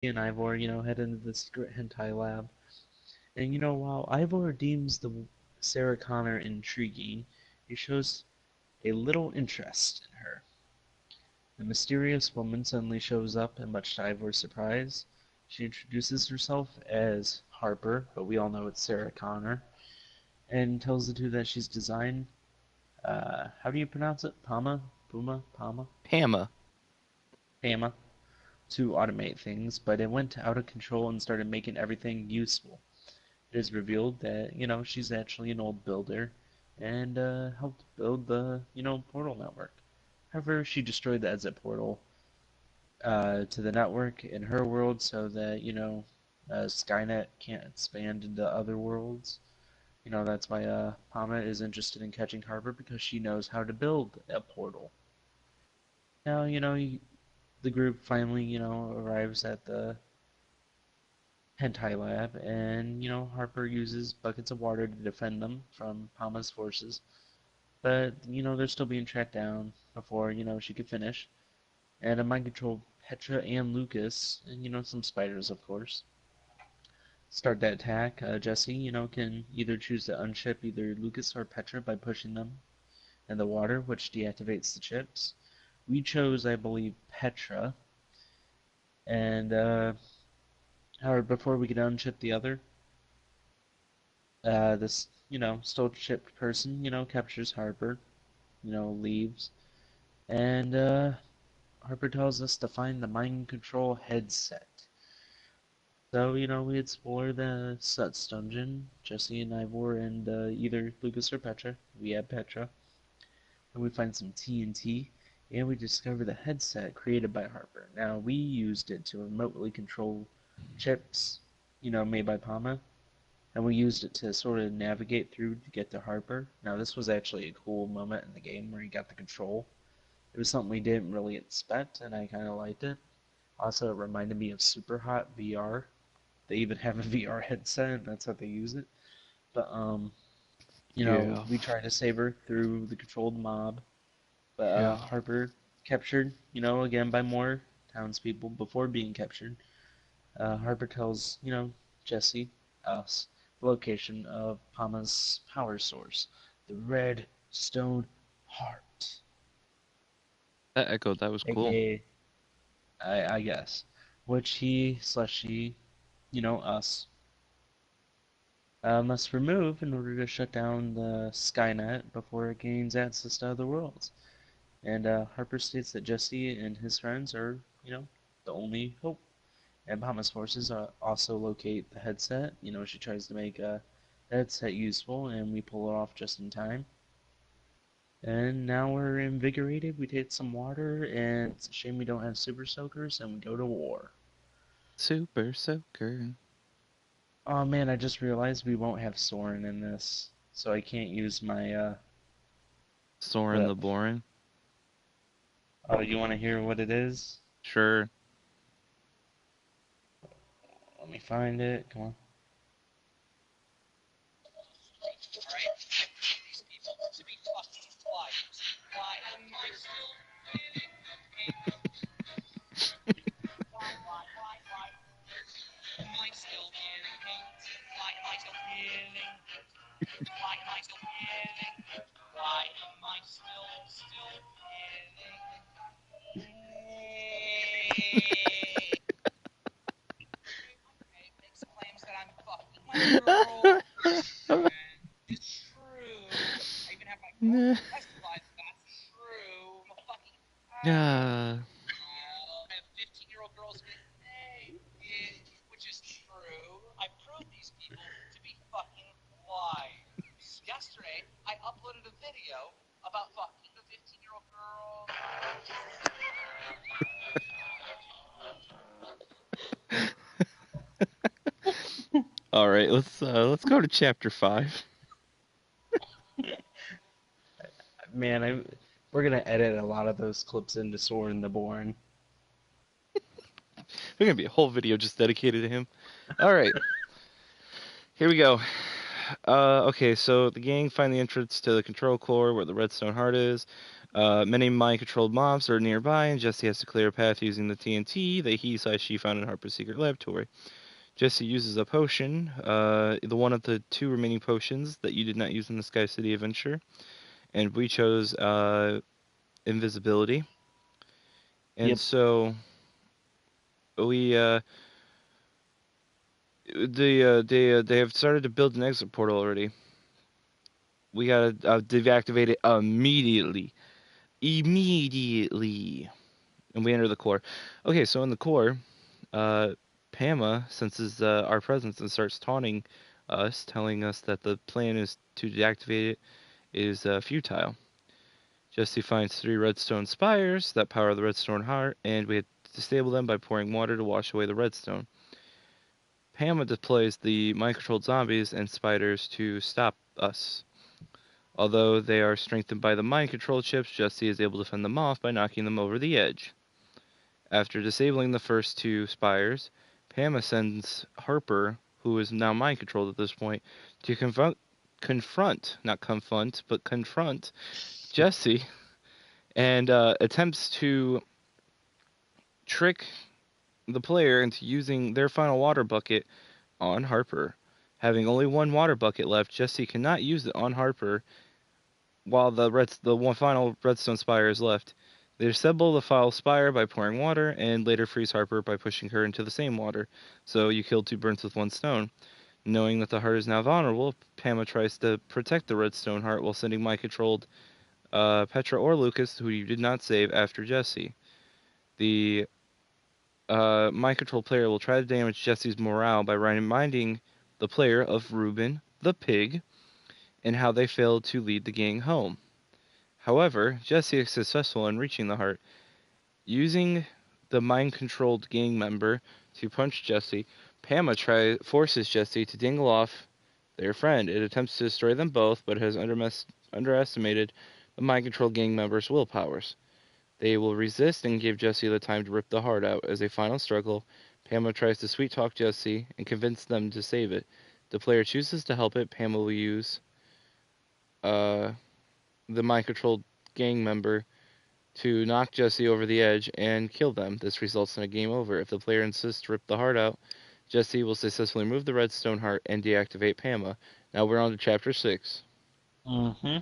and Ivor, head into the secret hentai lab. And while Ivor deems the Sarah Connor intriguing, he shows a little interest in her. The mysterious woman suddenly shows up, and much to Ivor's surprise, she introduces herself as Harper, but we all know it's Sarah Connor, and tells the two that she's designed, how do you pronounce it? Pama? Pama. Pama, to automate things, but it went out of control and started making everything useful. It is revealed that, she's actually an old builder and helped build the, portal network. However, she destroyed the exit portal to the network in her world so that, Skynet can't expand into other worlds. That's why Pama is interested in catching Harper because she knows how to build a portal. Now, the group finally, arrives at the hentai lab, and Harper uses buckets of water to defend them from Pama's forces. But they're still being tracked down before she could finish. And a mind control Petra and Lucas, and some spiders, of course. Start that attack. Jesse, can either choose to unship either Lucas or Petra by pushing them in the water, which deactivates the chips. We chose, I believe, Petra, and however, before we could unship the other, this, still chipped person, captures Harper, leaves, and Harper tells us to find the mind control headset. So, we explore the Suts dungeon, Jesse and Ivor, and either Lucas or Petra. We have Petra. And we find some TNT, and we discover the headset created by Harper. Now, we used it to remotely control chips, made by Pama, and we used it to sort of navigate through to get to Harper. Now, this was actually a cool moment in the game where you got the control. It was something we didn't really expect, and I kind of liked it. Also, it reminded me of Super Hot VR. They even have a VR headset, and that's how they use it. But Yeah. we tried to save her through the controlled mob, but Yeah. Harper captured, again by more townspeople before being captured. Harper tells, Jesse, us, the location of Pama's power source, the Red Stone Heart, That echoed. That was cool. aka, I guess, which he/she, us, must remove in order to shut down the Skynet before it gains access to other worlds. And Harper states that Jesse and his friends are, the only hope. And Baham's forces also locate the headset. She tries to make the headset useful, and we pull it off just in time. And now we're invigorated. We take some water, and it's a shame we don't have super soakers, and we go to war. Super Soaker. Oh man, I just realized we won't have Soren in this, so I can't use my Soren the whip. Boring. Oh, you want to hear what it is? Sure. Let me find it. Come on. Yeah. All right, let's go to chapter 5. Man, we're gonna edit a lot of those clips into Soren the Born. There's gonna be a whole video just dedicated to him. All right, here we go. Okay, so the gang find the entrance to the control core where the redstone heart is. Many mind-controlled mobs are nearby, and Jesse has to clear a path using the TNT that he/she found in Harper's secret laboratory. Jesse uses a potion, the one of the two remaining potions that you did not use in the Sky City adventure, and we chose invisibility. And Yep. so we they have started to build an exit portal already. We gotta deactivate it immediately. Immediately. And we enter the core. Okay, so in the core, uh, Pama senses our presence and starts taunting us, telling us that the plan is to deactivate it is futile. Jesse finds three redstone spires that power the redstone heart, and we disable them by pouring water to wash away the redstone. Pama deploys the mind-controlled zombies and spiders to stop us. Although they are strengthened by the mind-control chips, Jesse is able to fend them off by knocking them over the edge. After disabling the first two spires, Pama sends Harper, who is now mind-controlled at this point, to not confront, but confront Jesse, and attempts to trick the player into using their final water bucket on Harper. Having only one water bucket left, Jesse cannot use it on Harper while the one final redstone spire is left. They disable the foul spire by pouring water, and later freeze Harper by pushing her into the same water. So you kill two birds with one stone. Knowing that the heart is now vulnerable, Pama tries to protect the redstone heart while sending mind-controlled Petra or Lucas, who you did not save, after Jesse. The mind-controlled player will try to damage Jesse's morale by reminding the player of Reuben, the pig, and how they failed to lead the gang home. However, Jesse is successful in reaching the heart. Using the mind-controlled gang member to punch Jesse, Pama forces Jesse to dangle off their friend. It attempts to destroy them both, but has underestimated the mind-controlled gang member's willpowers. They will resist and give Jesse the time to rip the heart out. As a final struggle, Pama tries to sweet-talk Jesse and convince them to save it. The player chooses to help it. Pama will use uh, the mind-controlled gang member to knock Jesse over the edge and kill them. This results in a game over. If the player insists to rip the heart out, Jesse will successfully remove the redstone heart and deactivate Pama. Now we're on to chapter 6. Mm-hmm.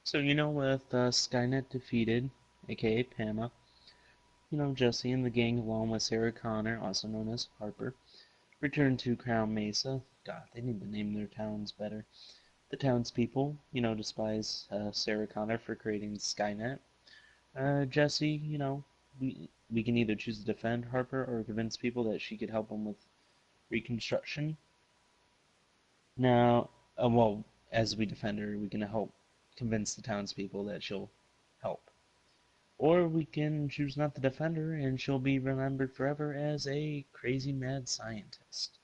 So, with Skynet defeated, aka Pama, Jesse and the gang, along with Sarah Connor, also known as Harper, returned to Crown Mesa. God, they need to name their towns better. The townspeople, despise Sarah Connor for creating Skynet. Jesse, we can either choose to defend Harper or convince people that she could help them with reconstruction. Now, well, as we defend her, we can help convince the townspeople that she'll help. Or we can choose not to defend her and she'll be remembered forever as a crazy mad scientist.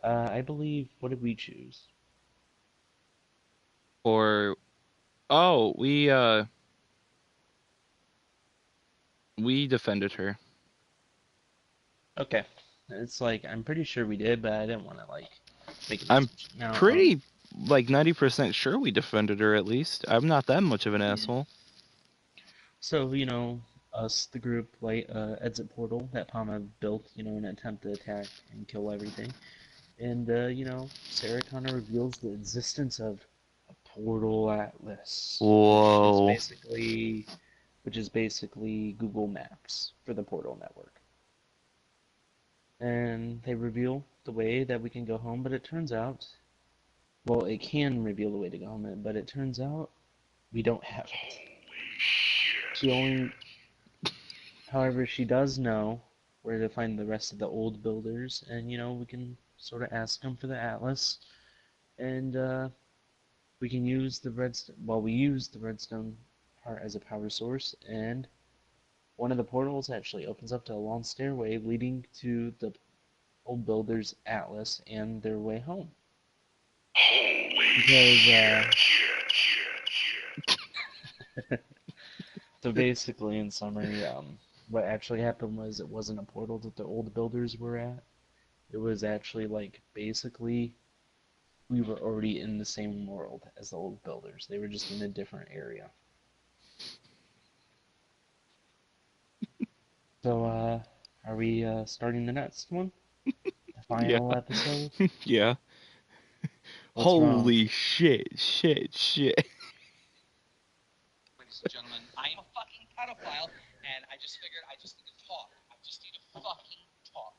I believe, what did we choose? Or oh, we defended her. Okay. It's like, I'm pretty sure we did, but I didn't want to, make a I'm decision. Now, pretty like 90% sure we defended her at least. I'm not that much of an yeah. asshole. So, us, the group, light exit portal that Palma built, in an attempt to attack and kill everything. And, Sarah Connor reveals the existence of a portal atlas, Whoa. which is basically Google Maps for the portal network. And they reveal the way that we can go home, but it turns out, well, it can reveal the way to go home, but it turns out we don't have it. She only However, she does know where to find the rest of the old builders, and we can sort of ask them for the atlas, and we can use the redstone. Well, we use the redstone heart as a power source, and one of the portals actually opens up to a long stairway leading to the old builders' atlas and their way home. Because so basically, in summary, what actually happened was it wasn't a portal that the old builders were at. It was actually like basically we were already in the same world as the old builders. They were just in a different area. So, are we starting the next one? The Yeah. final episode? Yeah. What's wrong? Holy shit, shit. Ladies and gentlemen, I am a fucking pedophile, and I just figured I just need to talk. I just need to fucking talk.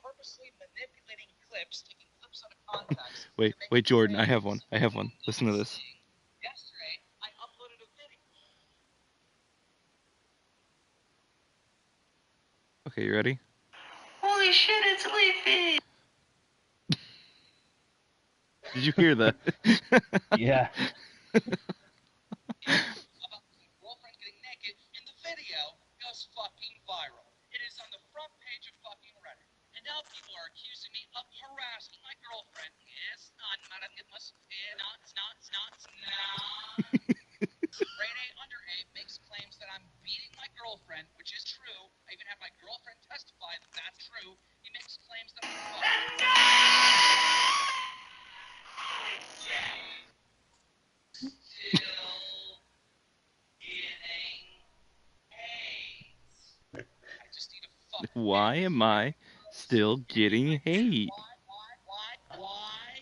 Purposely manipulating clips, taking clips out of context to make Wait, Jordan, I have one. claims I have one. you're Listen not to this. seeing. Yesterday, I uploaded a video. Okay, you ready? Holy shit, it's leafy! Did you hear that? Yeah. About my girlfriend getting naked, and the video goes fucking viral. It is on the front page of fucking Reddit. And now people are accusing me of harassing my girlfriend. Yes, not get my Grade A under A makes claims that I'm beating my girlfriend, which is true. I even have my girlfriend testify that that's true. He makes claims that I'm still getting AIDS. I just need a fucking Why am I still getting hate? Why?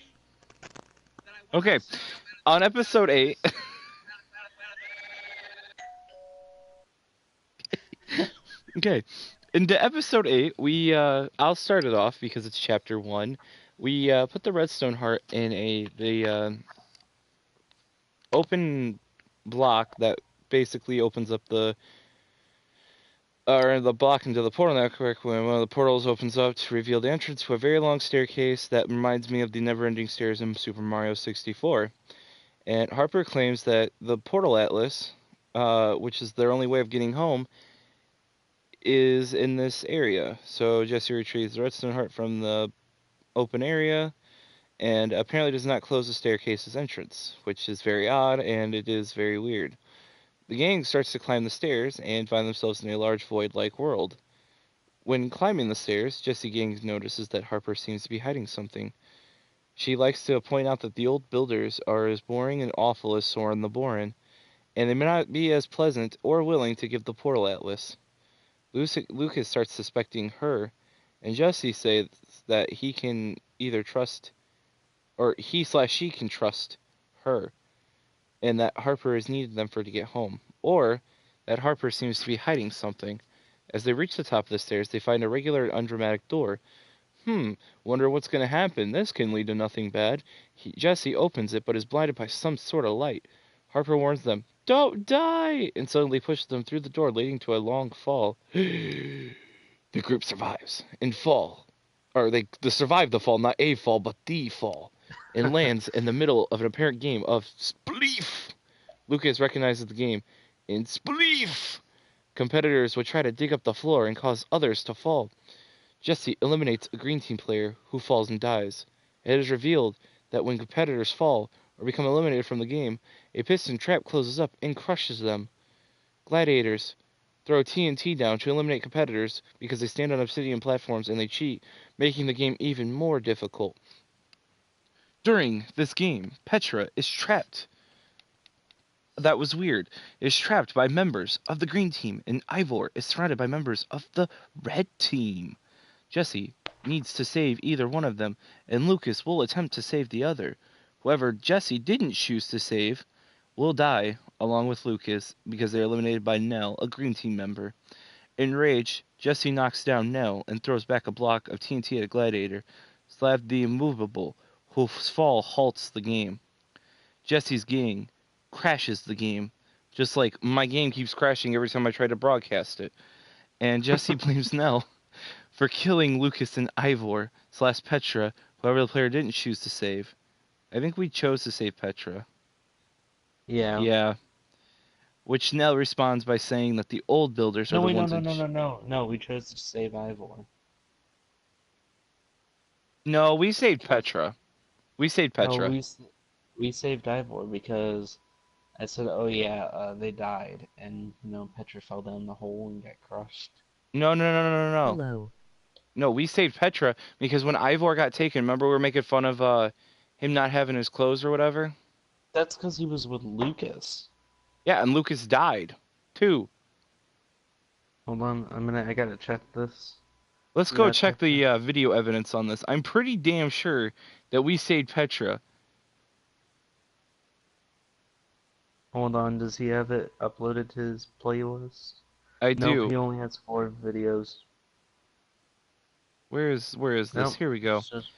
Then I went Okay, outside, on episode 8. Okay, into episode 8, I'll start it off because it's chapter 1. We put the redstone heart in the open block that basically opens up the block into the portal network. When one of the portals opens up to reveal the entrance to a very long staircase that reminds me of the never-ending stairs in Super Mario 64. And Harper claims that the portal atlas, which is their only way of getting home, is in this area. So Jesse retrieves the redstone heart from the open area and apparently does not close the staircase's entrance, which is very odd and it is very weird. The gang starts to climb the stairs and find themselves in a large void-like world. When climbing the stairs, Jessie Gang notices that Harper seems to be hiding something. She likes to point out that the old builders are as boring and awful as Soren the Boren, and they may not be as pleasant or willing to give the portal atlas. Lucas starts suspecting her, and Jesse says that he can either trust, or he/she can trust her, and that Harper is needed them for to get home, or that Harper seems to be hiding something. As they reach the top of the stairs, they find a regular and undramatic door. Wonder what's going to happen. This can lead to nothing bad. Jesse opens it, but is blinded by some sort of light. Harper warns them, "Don't die!" and suddenly pushes them through the door, leading to a long fall. The group survives and fall. Or they survive the fall, not a fall, but the fall, and lands in the middle of an apparent game of Spleef. Lucas recognizes the game. In Spleef, competitors would try to dig up the floor and cause others to fall. Jesse eliminates a green team player who falls and dies. It is revealed that when competitors fall or become eliminated from the game, a piston trap closes up and crushes them. Gladiators throw TNT down to eliminate competitors because they stand on obsidian platforms and they cheat, making the game even more difficult. During this game, Petra is trapped. That was weird. Is trapped by members of the green team, and Ivor is surrounded by members of the red team. Jesse needs to save either one of them, and Lucas will attempt to save the other. Whoever Jesse didn't choose to save will die, along with Lucas, because they're eliminated by Nell, a green team member. Enraged, Jesse knocks down Nell and throws back a block of TNT at a gladiator. Slav the Immovable, whose fall halts the game. Jesse's gang crashes the game, just like my game keeps crashing every time I try to broadcast it. And Jesse blames Nell for killing Lucas and Ivor / Petra, whoever the player didn't choose to save. I think we chose to save Petra. Yeah. Yeah. Which Nell responds by saying that the old builders are No, the wait, no, ones no, in. no, no, no. No, we chose to save Ivor. No, we saved Petra. We saved No, Petra. we saved Ivor because I said, oh yeah, they died, and Petra fell down the hole and got crushed. No. Hello. No, we saved Petra because when Ivor got taken, remember we were making fun of him not having his clothes or whatever? That's because he was with Lucas. Yeah, and Lucas died. 2. Hold on, I gotta check this. Let's You go got check Petra? the video evidence on this. I'm pretty damn sure that we saved Petra. Hold on, does he have it uploaded to his playlist? I Nope, do. he only has 4 videos. Where is this? Nope, Here we go. it's just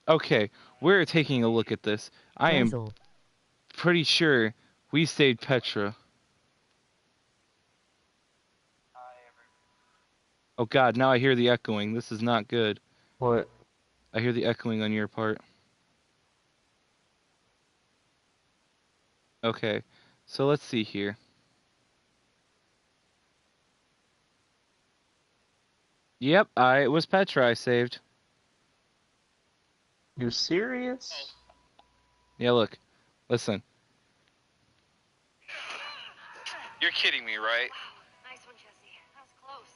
Okay, we're taking a look at this. I am pretty sure we saved Petra. Oh god, now I hear the echoing. This is not good. what? I hear the echoing on your part. Okay, so let's see here. Yep, it was Petra I saved. You serious? Yeah, look. Listen. You're kidding me, right? Nice one, Jesse. That was close.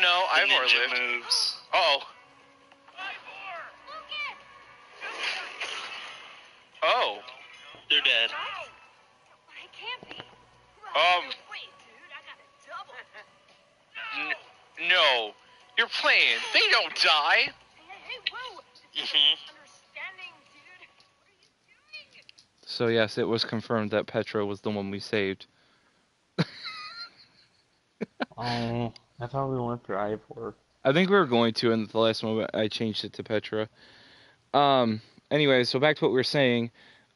No, I have more Ninja lift. moves. Oh. Oh. They're dead. It can't be. Wait, dude, I got a double. No. You're playing. They don't die. Hey, whoa! Understanding, dude. What are you doing? So yes, it was confirmed that Petra was the one we saved. Oh, I thought we went for Ivor. I think we were going to, and at the last moment I changed it to Petra. Anyway, so back to what we were saying.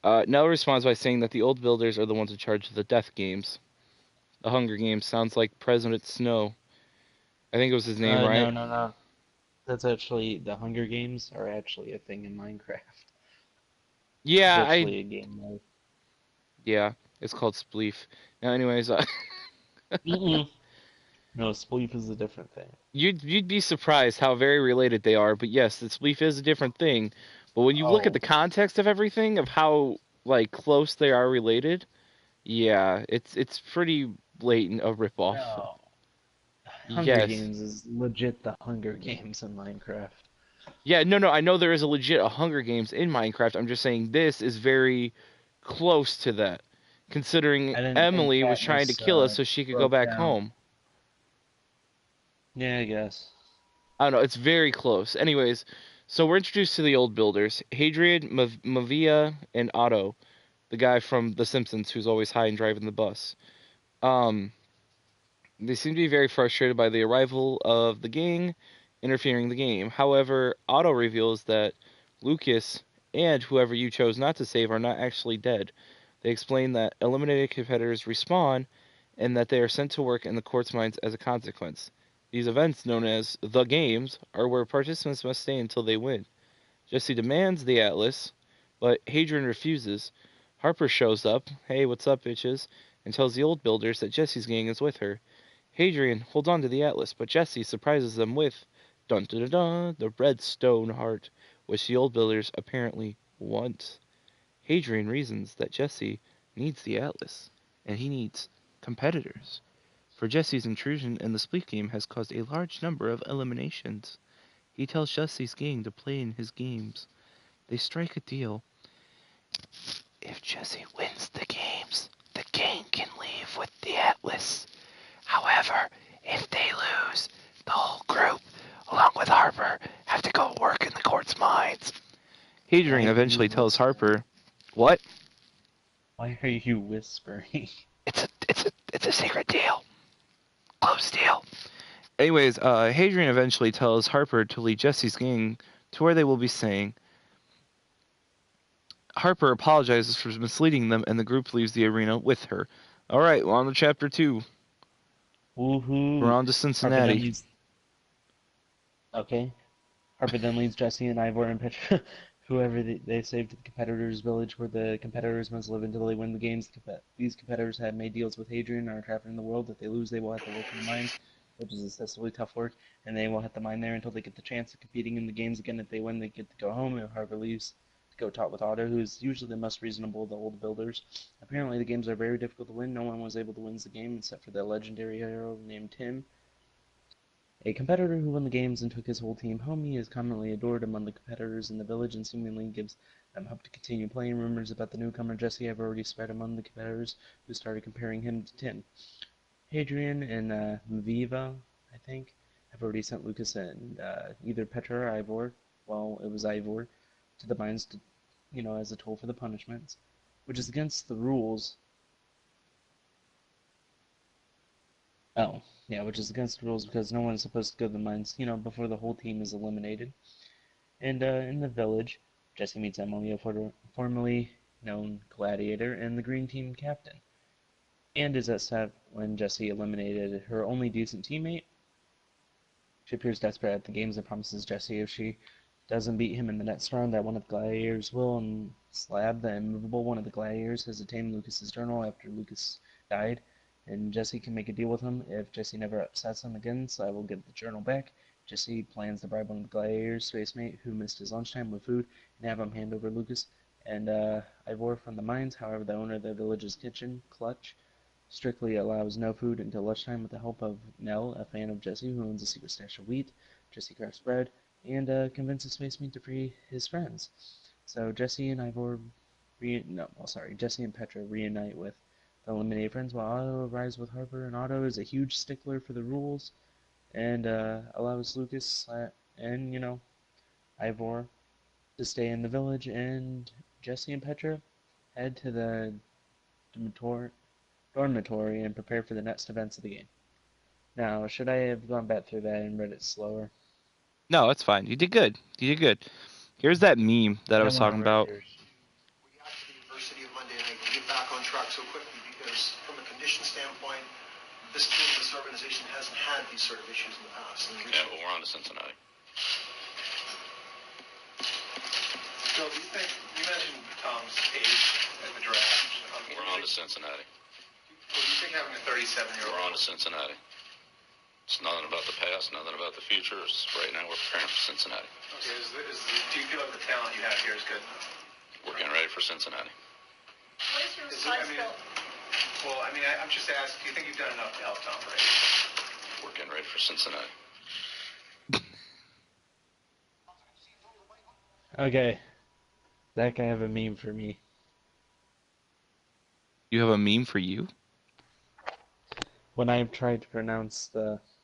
Nell responds by saying that the old builders are the ones in charge of the death games. The Hunger Games sounds like President Snow. I think it was his name, right? No. That's actually, the Hunger Games are actually a thing in Minecraft. Yeah, It's actually a game mode. yeah, it's called Spleef. Now, anyways, Mm-mm. No, Spleef is a different thing. you'd be surprised how very related they are. But yes, the Spleef is a different thing. But when you look at Oh. the context of everything, of how like close they are related, yeah, it's pretty blatant a ripoff. No. Hunger Yes. Games is legit the Hunger Games in Minecraft. Yeah, no, I know there is a Hunger Games in Minecraft. I'm just saying this is very close to that, considering I didn't think Emily was trying to Katniss kill us so she could go broke back down. home. Yeah, I guess. I don't know, it's very close. Anyways, so we're introduced to the old builders, Hadrian, Mavia, and Otto, the guy from The Simpsons who's always high and driving the bus. They seem to be very frustrated by the arrival of the gang interfering the game. However, Otto reveals that Lucas and whoever you chose not to save are not actually dead. They explain that eliminated competitors respawn and that they are sent to work in the court's mines as a consequence. These events, known as the games, are where participants must stay until they win. Jesse demands the Atlas, but Hadrian refuses. Harper shows up, hey, what's up, bitches, and tells the old builders that Jesse's gang is with her. Hadrian holds on to the Atlas, but Jesse surprises them with dun dun dun dun, the Redstone Heart, which the old builders apparently want. Hadrian reasons that Jesse needs the Atlas, and he needs competitors. For Jesse's intrusion in the Spleef game has caused a large number of eliminations. He tells Jesse's gang to play in his games. They strike a deal. If Jesse wins the games, the gang can leave with the Atlas. However, if they lose, the whole group, along with Harper, have to go work in the court's mines. Hadrian eventually tells Harper, "What? Why are you whispering? It's a secret deal. Close deal." Anyways, Hadrian eventually tells Harper to lead Jesse's gang to where they will be staying. Harper apologizes for misleading them, and the group leaves the arena with her. All right, well, on to chapter 2. Woohoo! We're on to Cincinnati. Harper then leads Jesse and Ivor and Petra, whoever they saved to the competitors' village, where the competitors must live until they win the games. These competitors have made deals with Hadrian and are trapped in the world. If they lose, they will have to work in the mines, which is excessively tough work, and they will have to mine there until they get the chance of competing in the games again. If they win, they get to go home, and Harper leaves to go talk with Otto, who is usually the most reasonable of the old builders. Apparently, the games are very difficult to win. No one was able to win the game except for the legendary hero named Tim. A competitor who won the games and took his whole team home, he is commonly adored among the competitors in the village and seemingly gives them hope to continue playing. Rumors about the newcomer Jesse have already spread among the competitors, who started comparing him to Tim. Hadrian and Mviva, I think, have already sent Lucas and either Petra or Ivor, well, it was Ivor, to the mines to, as a toll for the punishments, which is against the rules. Oh, yeah, which is against the rules because no one is supposed to go to the mines, before the whole team is eliminated. And in the village, Jesse meets Emily, a formerly known gladiator and the green team captain, and is upset when Jesse eliminated her only decent teammate. She appears desperate at the games and promises Jesse if she doesn't beat him in the next round that one of the gladiators will, and Slab, the immovable one of the gladiators, has attained Lucas's journal after Lucas died, and Jesse can make a deal with him. If Jesse never upsets him again, Slab will give the journal back. Jesse plans to bribe one of the gladiators' spacemate who missed his lunchtime with food and have him hand over Lucas and Ivor from the mines. However, the owner of the village's kitchen, Clutch, strictly allows no food until lunchtime with the help of Nell, a fan of Jesse who owns a secret stash of wheat. Jesse crafts bread and convinces Spaceman to free his friends. So Jesse and Jesse and Petra reunite with the eliminated friends while Otto arrives with Harper, and Otto is a huge stickler for the rules and allows Lucas and, Ivor to stay in the village, and Jesse and Petra head to the dormitory and prepare for the next events of the game. Now, should I have gone back through that and read it slower? No, it's fine. You did good. You did good. Here's that meme that I was talking about. We got to the adversity of Monday night to get back on track so quickly because, from a condition standpoint, this team, this organization hasn't had these sort of issues in the past. Yeah, but we're on to Cincinnati. Joe, do you think, you mentioned Tom's age at the draft. We're on to Cincinnati. Well, do you think having a 37-year-old... We're on to Cincinnati. It's nothing about the past, nothing about the future. It's right now we're preparing for Cincinnati. Okay, do you feel like the talent you have here is good enough? We're getting ready for Cincinnati. What is your size built? Well, I'm just asking, do you think you've done enough to help Tom Brady? We're getting ready for Cincinnati. Okay. Zach, I have a meme for me. You have a meme for you? When I tried to pronounce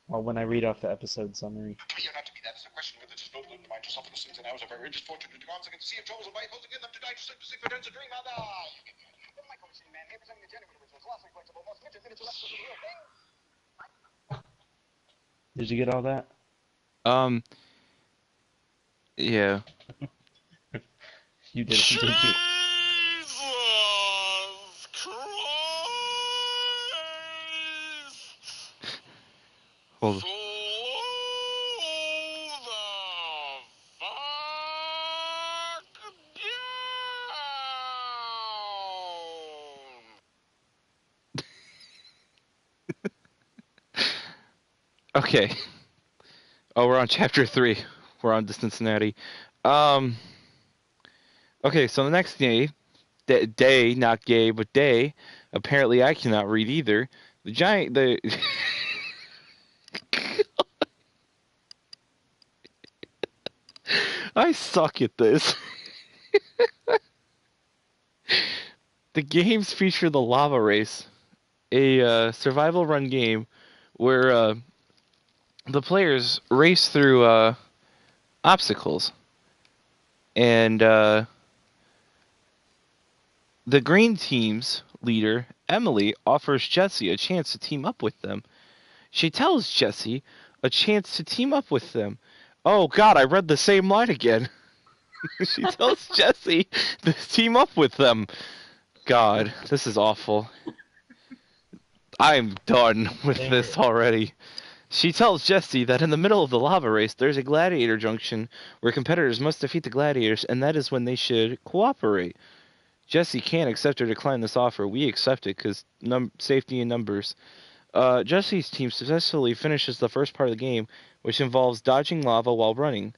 when I read off the episode summary. Here not to be that is a question whether just voted to mind yourself in the sins and hours of very just fortune to dance against the sea of troubles and by opposing them to die to sleep to seek for a dream. The Michael Machine Man here presenting the genuine original, glossy, flexible, most minted miniature episodes of the real thing. Did you get all that? Yeah. You did, didn't you? Jesus Christ! Hold on. Slow the fuck down! Okay. Oh, we're on chapter 3. We're on to Cincinnati. Okay, so the next day, not gay, but day. Apparently, I cannot read either. I suck at this. The games feature the lava race, a survival run game where the players race through obstacles, and the green team's leader, Emily, offers Jesse a chance to team up with them. She tells Jesse a chance to team up with them. Oh God, I read the same line again. She tells Jesse to team up with them. God, this is awful. I'm done with this already. She tells Jesse that in the middle of the lava race, there's a gladiator junction where competitors must defeat the gladiators, and that is when they should cooperate. Jesse can't accept or decline this offer. We accept it because safety in numbers. Jesse's team successfully finishes the first part of the game, which involves dodging lava while running.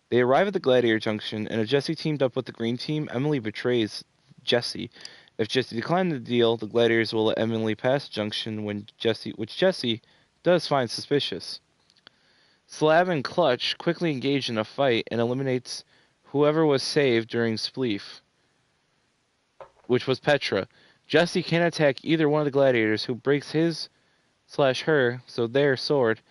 They arrive at the gladiator junction, and if Jesse teamed up with the green team, Emily betrays Jesse. If Jesse declined the deal, the gladiators will let Emily pass the junction which Jesse does find suspicious. Slab and Clutch quickly engage in a fight and eliminates whoever was saved during Spleef, which was Petra. Jesse can attack either one of the gladiators, who breaks his/her, so their sword.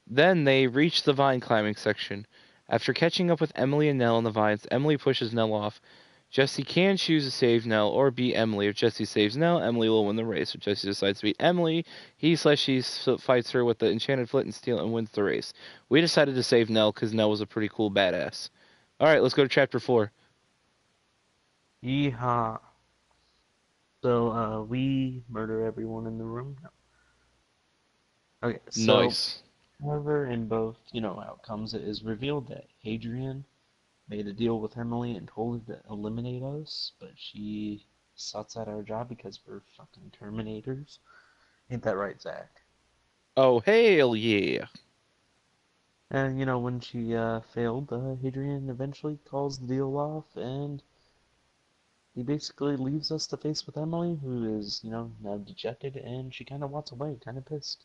Then they reach the vine climbing section. After catching up with Emily and Nell on the vines, Emily pushes Nell off. Jesse can choose to save Nell or beat Emily. If Jesse saves Nell, Emily will win the race. If Jesse decides to beat Emily, he/she fights her with the enchanted flint and steel and wins the race. We decided to save Nell because Nell was a pretty cool badass. Alright, let's go to chapter 4. Yeehaw. So, we murder everyone in the room? No. Okay, so, Nice. however, in both, outcomes, it is revealed that Hadrian made a deal with Emily and told her to eliminate us, but she sucks at our job because we're fucking Terminators. Ain't that right, Zach? Oh, hell yeah. And, when she failed, Hadrian eventually calls the deal off, and he basically leaves us to face with Emily, who is, now dejected, and she kind of walks away, kind of pissed.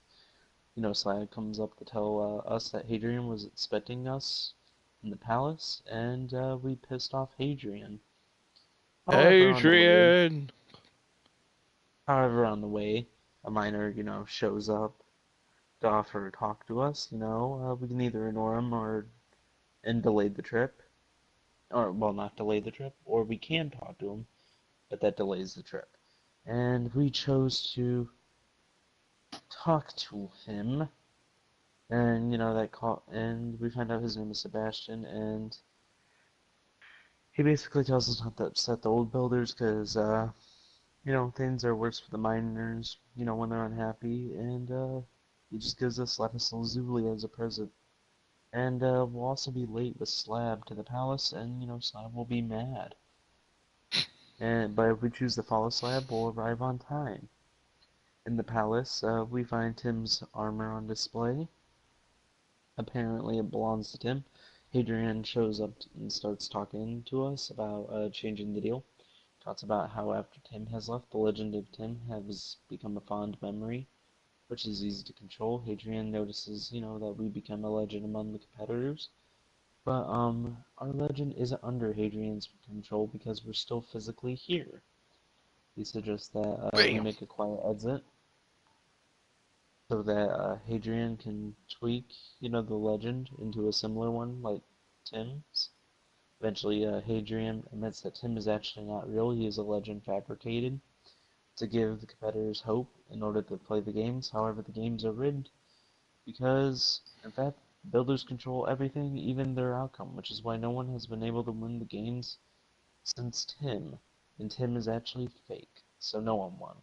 Slade comes up to tell us that Hadrian was expecting us in the palace, and we pissed off Hadrian. However, on the way, Adrian! however, on the way, a miner, shows up to offer to talk to us. We can either ignore him and delay the trip, or well, not delay the trip, or we can talk to him, but that delays the trip. And we chose to talk to him, and and we find out his name is Sebastian, and he basically tells us not to upset the old builders, because things are worse for the miners, when they're unhappy, and he just gives us Lapis Lazuli as a present. And we'll also be late with Slab to the palace, and Slab will be mad. But if we choose to follow Slab, we'll arrive on time. In the palace, we find Tim's armor on display. Apparently it belongs to Tim. Hadrian shows up and starts talking to us about changing the deal. Talks about how after Tim has left, the legend of Tim has become a fond memory, which is easy to control. Hadrian notices, that we become a legend among the competitors. But our legend isn't under Hadrian's control because we're still physically here. He suggests that we Bam! make a quiet exit so that Hadrian can tweak, the legend into a similar one like Tim's. Eventually, Hadrian admits that Tim is actually not real. He is a legend fabricated to give the competitors hope in order to play the games. However, the games are rigged because, in fact, builders control everything, even their outcome, which is why no one has been able to win the games since Tim. And Tim is actually fake, so no one won.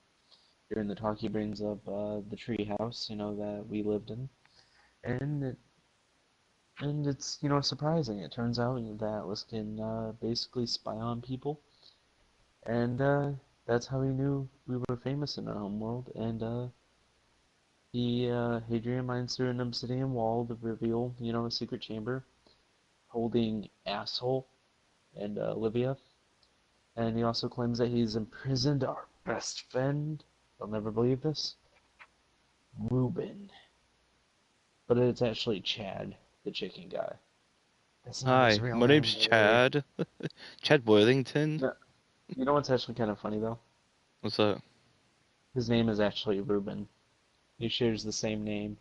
During the talk, he brings up the tree house, that we lived in, and it's surprising. It turns out that Atlas can basically spy on people, and that's how he knew we were famous in our home world. And Hadrian mines through an obsidian wall to reveal, a secret chamber holding Asshole and Olivia. And he also claims that he's imprisoned our best friend. They'll never believe this. Reuben. But it's actually Chad, the chicken guy. That's not his Hi, real my name, name's really. Chad. Chad Worthington? No, you know what's actually kind of funny, though? What's that? His name is actually Reuben. He shares the same name.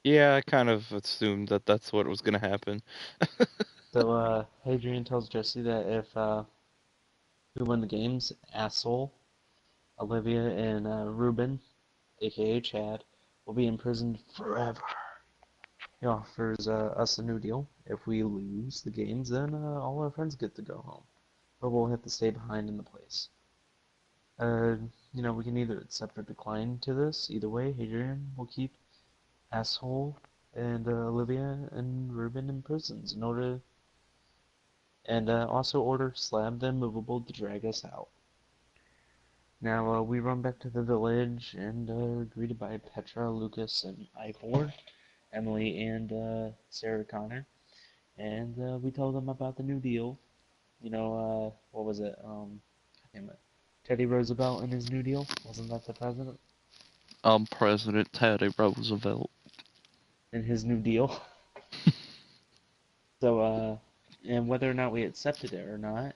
Yeah, I kind of assumed that that's what was gonna happen. So, Hadrian tells Jesse that if we win the games, Asshole, Olivia, and Reuben, aka Chad, will be imprisoned forever. He offers us a new deal. If we lose the games, then all our friends get to go home. But we'll have to stay behind in the place. Uh, we can either accept or decline to this. Either way, Hadrian will keep Asshole and Olivia and Reuben in prisons in order, and also order Slab the Immovable to drag us out. Now we run back to the village and are greeted by Petra, Lucas, and Ivor, Emily, and Sarah Connor, and we tell them about the New Deal. What was it? Damn it. Teddy Roosevelt and his New Deal. Wasn't that the president? President Teddy Roosevelt. in his new deal. So, and whether or not we accepted it or not.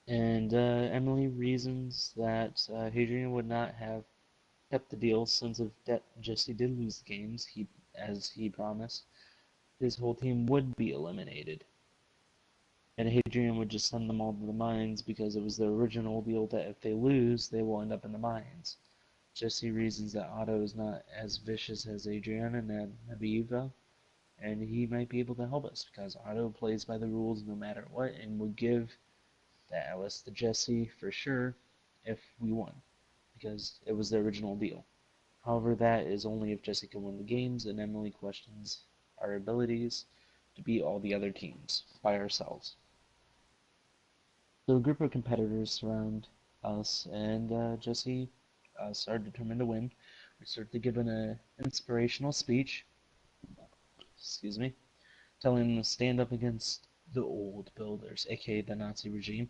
And Emily reasons that Hadrian would not have kept the deal since if Jesse did lose the games, as he promised, his whole team would be eliminated. And Hadrian would just send them all to the mines because it was the original deal that if they lose, they will end up in the mines. Jesse reasons that Otto is not as vicious as Adrian and Aviva, and he might be able to help us because Otto plays by the rules no matter what and would give the Atlas to Jesse for sure if we won, because it was the original deal. However, that is only if Jesse can win the games, and Emily questions our abilities to beat all the other teams by ourselves. So a group of competitors surround us, and Jesse are determined to win. We start to give an inspirational speech, excuse me, telling them to stand up against the old builders, aka the Nazi regime,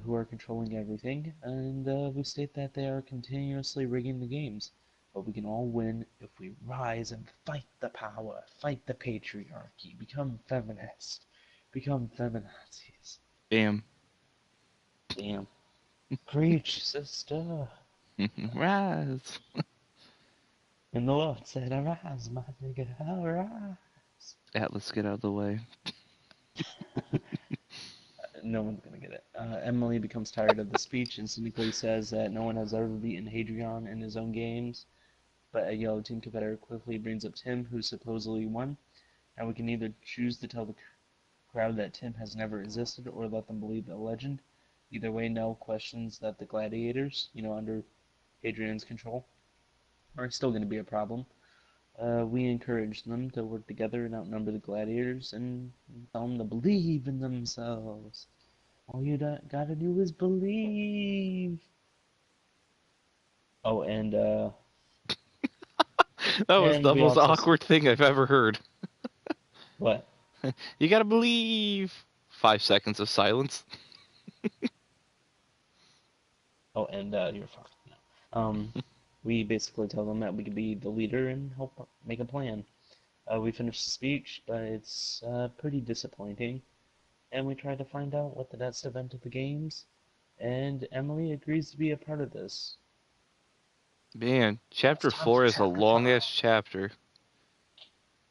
who are controlling everything, and we state that they are continuously rigging the games. But we can all win if we rise and fight the power, fight the patriarchy, become feminist, become feminazis. Bam. Damn. Preach, sister. Rise. And the Lord said, arise, my nigga, arise. Atlas, get out of the way. No one's gonna get it. Emily becomes tired of the speech and cynically says that no one has ever beaten Hadrian in his own games, but a yellow team competitor quickly brings up Tim, who supposedly won, and we can either choose to tell the crowd that Tim has never existed or let them believe the legend. Either way, Nell questions that the gladiators, under Hadrian's control, are still going to be a problem. We encourage them to work together and outnumber the gladiators and tell them to believe in themselves. All you gotta do is believe. Oh, and That was the we most also awkward thing I've ever heard. what? You gotta believe. 5 seconds of silence. Oh, and you're fucked. No. We basically tell them that we could be the leader and help make a plan. We finish the speech, but it's pretty disappointing. And we try to find out what the next event of the games, and Emily agrees to be a part of this. Man, chapter 4 is a long-ass chapter.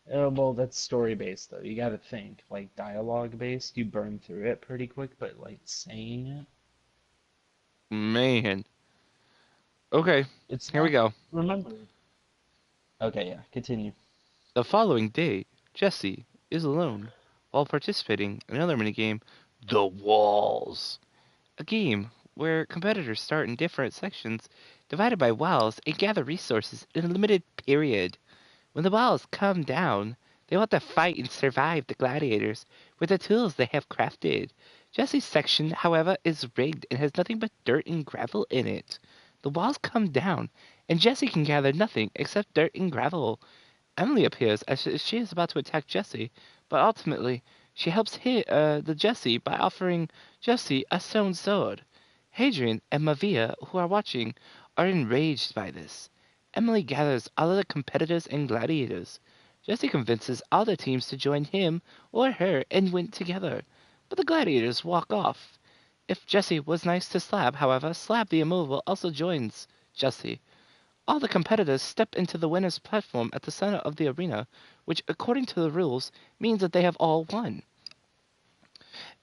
Well, that's story-based, though. You gotta think. Like, dialogue-based, you burn through it pretty quick, but, like, saying it... Man. Okay, It's here we go. Remember. Okay, yeah, continue. The following day, Jesse is alone while participating in another minigame, The Walls. A game where competitors start in different sections divided by walls and gather resources in a limited period. When the walls come down, they want to fight and survive the gladiators with the tools they have crafted. Jesse's section, however, is rigged and has nothing but dirt and gravel in it. The walls come down, and Jesse can gather nothing except dirt and gravel. Emily appears as she is about to attack Jesse, but ultimately she helps hit the Jesse by offering Jesse a stone sword. Hadrian and Mavia, who are watching, are enraged by this. Emily gathers all of the competitors and gladiators. Jesse convinces all the teams to join him or her and win together, but the gladiators walk off. If Jesse was nice to Slab, however, Slab the Immovable also joins Jesse. All the competitors step into the winner's platform at the center of the arena, which, according to the rules, means that they have all won.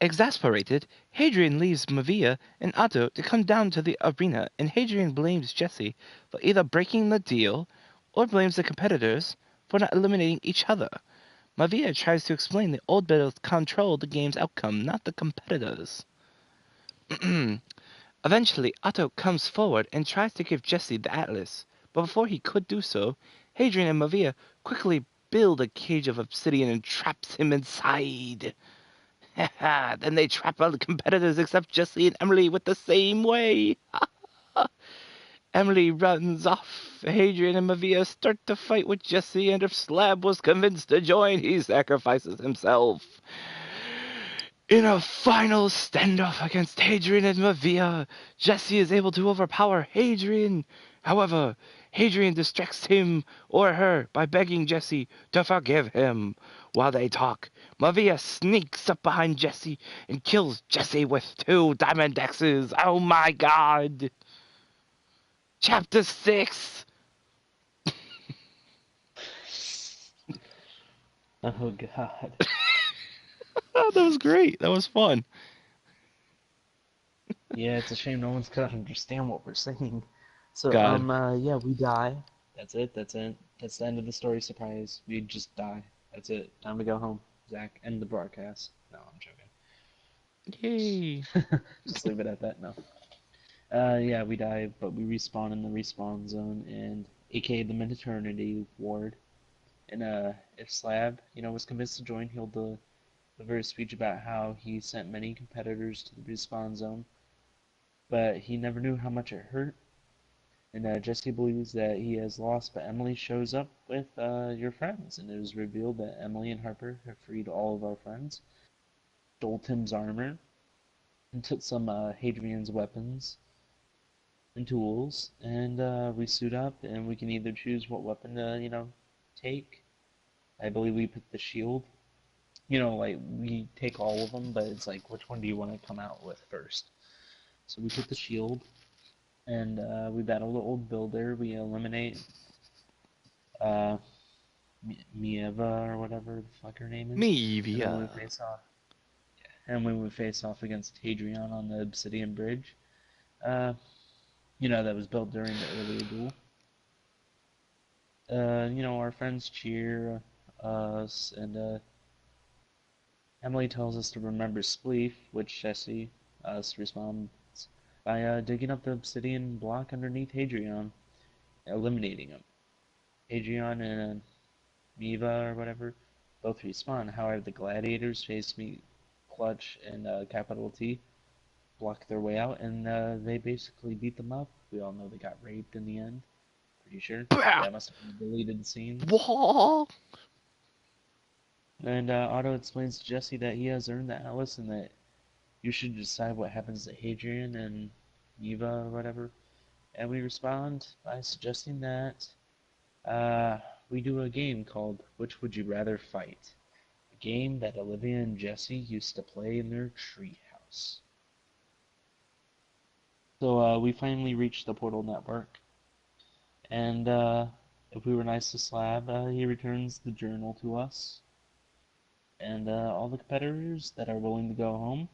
Exasperated, Hadrian leaves Mavia and Otto to come down to the arena, and Hadrian blames Jesse for either breaking the deal or blames the competitors for not eliminating each other. Mavia tries to explain the old builders control the game's outcome, not the competitors. Eventually, Otto comes forward and tries to give Jesse the Atlas, but before he could do so, Hadrian and Mavia quickly build a cage of obsidian and traps him inside. Then they trap all the competitors except Jesse and Emily with the same way. Emily runs off. Hadrian and Mavia start to fight with Jesse, and if Slab was convinced to join, he sacrifices himself. In a final standoff against Hadrian and Mavia, Jesse is able to overpower Hadrian. However, Hadrian distracts him or her by begging Jesse to forgive him. While they talk, Mavia sneaks up behind Jesse and kills Jesse with 2 diamond axes. Oh my god! Chapter 6! Oh God. Oh, that was great. That was fun. Yeah, it's a shame no one's gonna understand what we're saying. So, God. yeah, we die. That's it. That's it. That's the end of the story. Surprise. We just die. That's it. Time to go home. Zach, end the broadcast. No, I'm Yay. joking. Just leave it at that. No. Yeah, we die, but we respawn in the respawn zone, and aka the maternity ward. And if Slab, was convinced to join, he'll deliver a speech about how he sent many competitors to the respawn zone, but he never knew how much it hurt. And Jesse believes that he has lost, but Emily shows up with your friends, and it is revealed that Emily and Harper have freed all of our friends, stole Tim's armor, and took some Hadrian's weapons and tools, and we suit up, and we can either choose what weapon to, take. I believe we put the shield. Like we take all of them, but it's like, which one do you want to come out with first? So we put the shield, and we battle the old builder. We eliminate uh, Mieva or whatever the fuck her name is, and then we Mevia. face off. And when we face off against Hadrian on the Obsidian Bridge, uh, that was built during the earlier duel. Our friends cheer us, and Emily tells us to remember Spleef, which Jesse responds by digging up the obsidian block underneath Hadrian, eliminating him. Hadrian and Miva or whatever both respawn. However, the gladiators face me, Clutch and Capital T block their way out, and they basically beat them up. We all know they got raped in the end. Pretty sure. Bah! That must have been a deleted scene. Wah! And Otto explains to Jesse that he has earned the Atlas and that you should decide what happens to Hadrian and Eva or whatever. And we respond by suggesting that we do a game called Which Would You Rather Fight? A game that Olivia and Jesse used to play in their treehouse. So we finally reached the portal network. And if we were nice to Slab, he returns the journal to us. And all the competitors that are willing to go home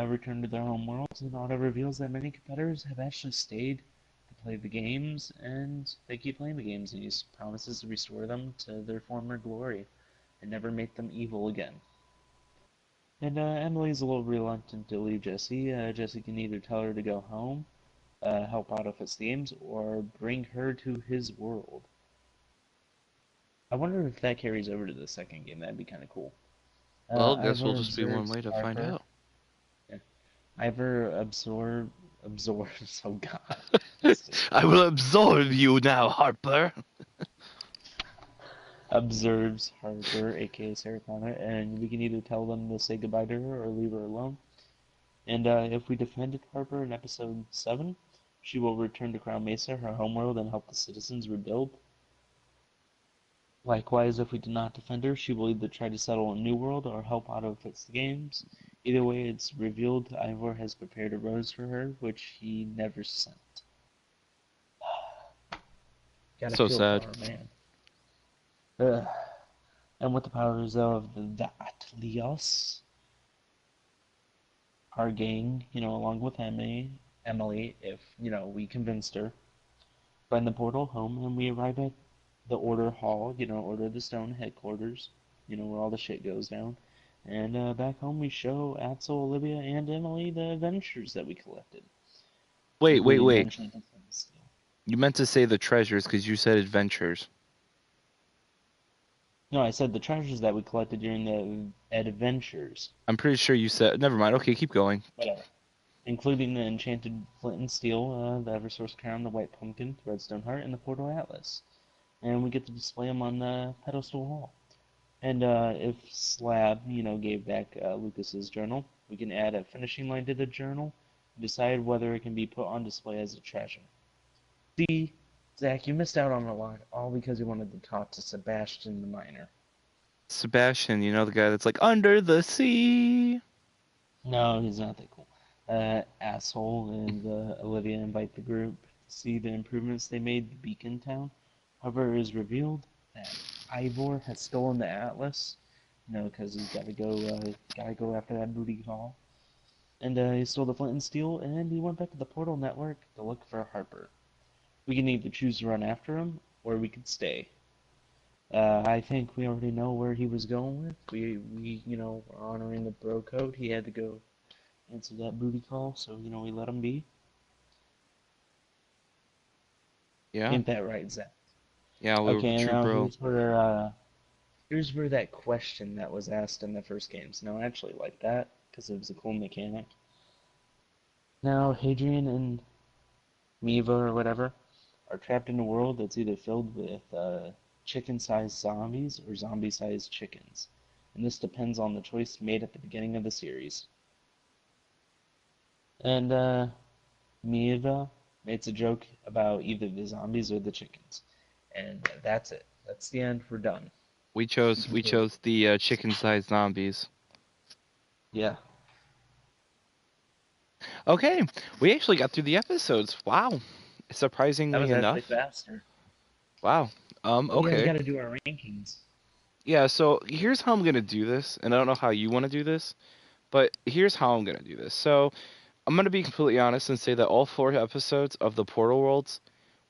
return to their home worlds, and Otto reveals that many competitors have actually stayed to play the games, and they keep playing the games, and he promises to restore them to their former glory and never make them evil again. And Emily's a little reluctant to leave Jesse. Jesse can either tell her to go home, help Otto fix the games, or bring her to his world. I wonder if that carries over to the second game. That'd be kind of cool. Well, guess will Ivor just be one observes way to find Harper. out. Yeah. Ivor absorbs. Oh God. I will absorb you now, Harper. Observes Harper, aka Sarah Connor, and we can either tell them to say goodbye to her or leave her alone. And if we defended Harper in episode 7, she will return to Crown Mesa, her homeworld, and help the citizens rebuild. Likewise, if we did not defend her, she will either try to settle a new world or help Otto fix the games. Either way, it's revealed Ivor has prepared a rose for her, which he never sent. Gotta So feel for sad. her, man. And with the powers of the Atlios, our gang, along with Emily, if, we convinced her, find the portal home, and we arrive at the Order Hall, Order of the Stone headquarters, where all the shit goes down. And back home, we show Axel, Olivia, and Emily the adventures that we collected, Wait. including the Enchanted Flint. You meant to say the treasures because you said adventures. No, I said the treasures that we collected during the adventures. I'm pretty sure you said. Never mind. Okay, keep going. Whatever. Including the Enchanted Flint and Steel, the Eversource Crown, the White Pumpkin, the Redstone Heart, and the Portal Atlas. And we get to display them on the pedestal hall. And if Slab, gave back Lucas's journal, we can add a finishing line to the journal and decide whether it can be put on display as a treasure. See, Zach, you missed out on a lot, all because you wanted to talk to Sebastian the miner. Sebastian, the guy that's like under the sea. No, he's not that cool. Asshole and Olivia invite the group to see the improvements they made to Beacon Town. However, it is revealed that Ivor has stolen the Atlas, because he's gotta go after that booty call. And he stole the flint and steel, and he went back to the Portal Network to look for Harper. We can either choose to run after him, or we could stay. I think we already know where he was going with. We are honoring the bro code. He had to go answer that booty call, so we let him be. Yeah. Ain't that right, Zach? Yeah, we Okay, were and true, now bro. here's where that question that was asked in the first games. Now, I actually like that because it was a cool mechanic. Now, Hadrian and Miva or whatever are trapped in a world that's either filled with chicken-sized zombies or zombie-sized chickens, and this depends on the choice made at the beginning of the series. And Miva makes a joke about either the zombies or the chickens, and that's it. That's the end. We're done. We chose the chicken-sized zombies. Yeah. Okay, we actually got through the episodes. Wow, That surprisingly was actually enough. faster. Wow. Oh yeah, we Okay. gotta do our rankings. Yeah, so here's how I'm gonna do this, and I don't know how you want to do this, but here's how I'm gonna do this. So I'm gonna be completely honest and say that all 4 episodes of the Portal Worlds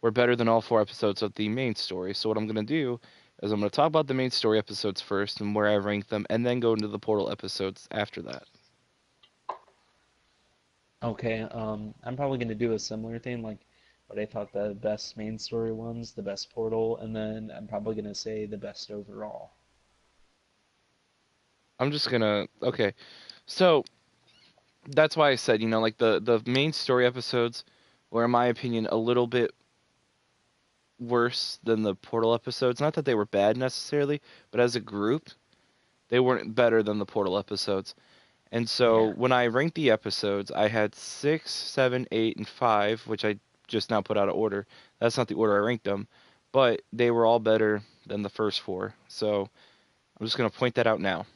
were better than all 4 episodes of the main story. So what I'm gonna do is I'm gonna talk about the main story episodes first and where I rank them, and then go into the Portal episodes after that. Okay, I'm probably gonna do a similar thing, like what I thought the best main story ones, the best Portal, and then I'm probably gonna say the best overall. I'm just gonna okay. So that's why I said, like the main story episodes were, in my opinion, a little bit worse than the Portal episodes. Not that they were bad necessarily, but as a group, they weren't better than the Portal episodes. And so Yeah. when I ranked the episodes, I had 6, 7, 8, and 5, which I just now put out of order. That's not the order I ranked them, but they were all better than the first 4. So I'm just gonna point that out now.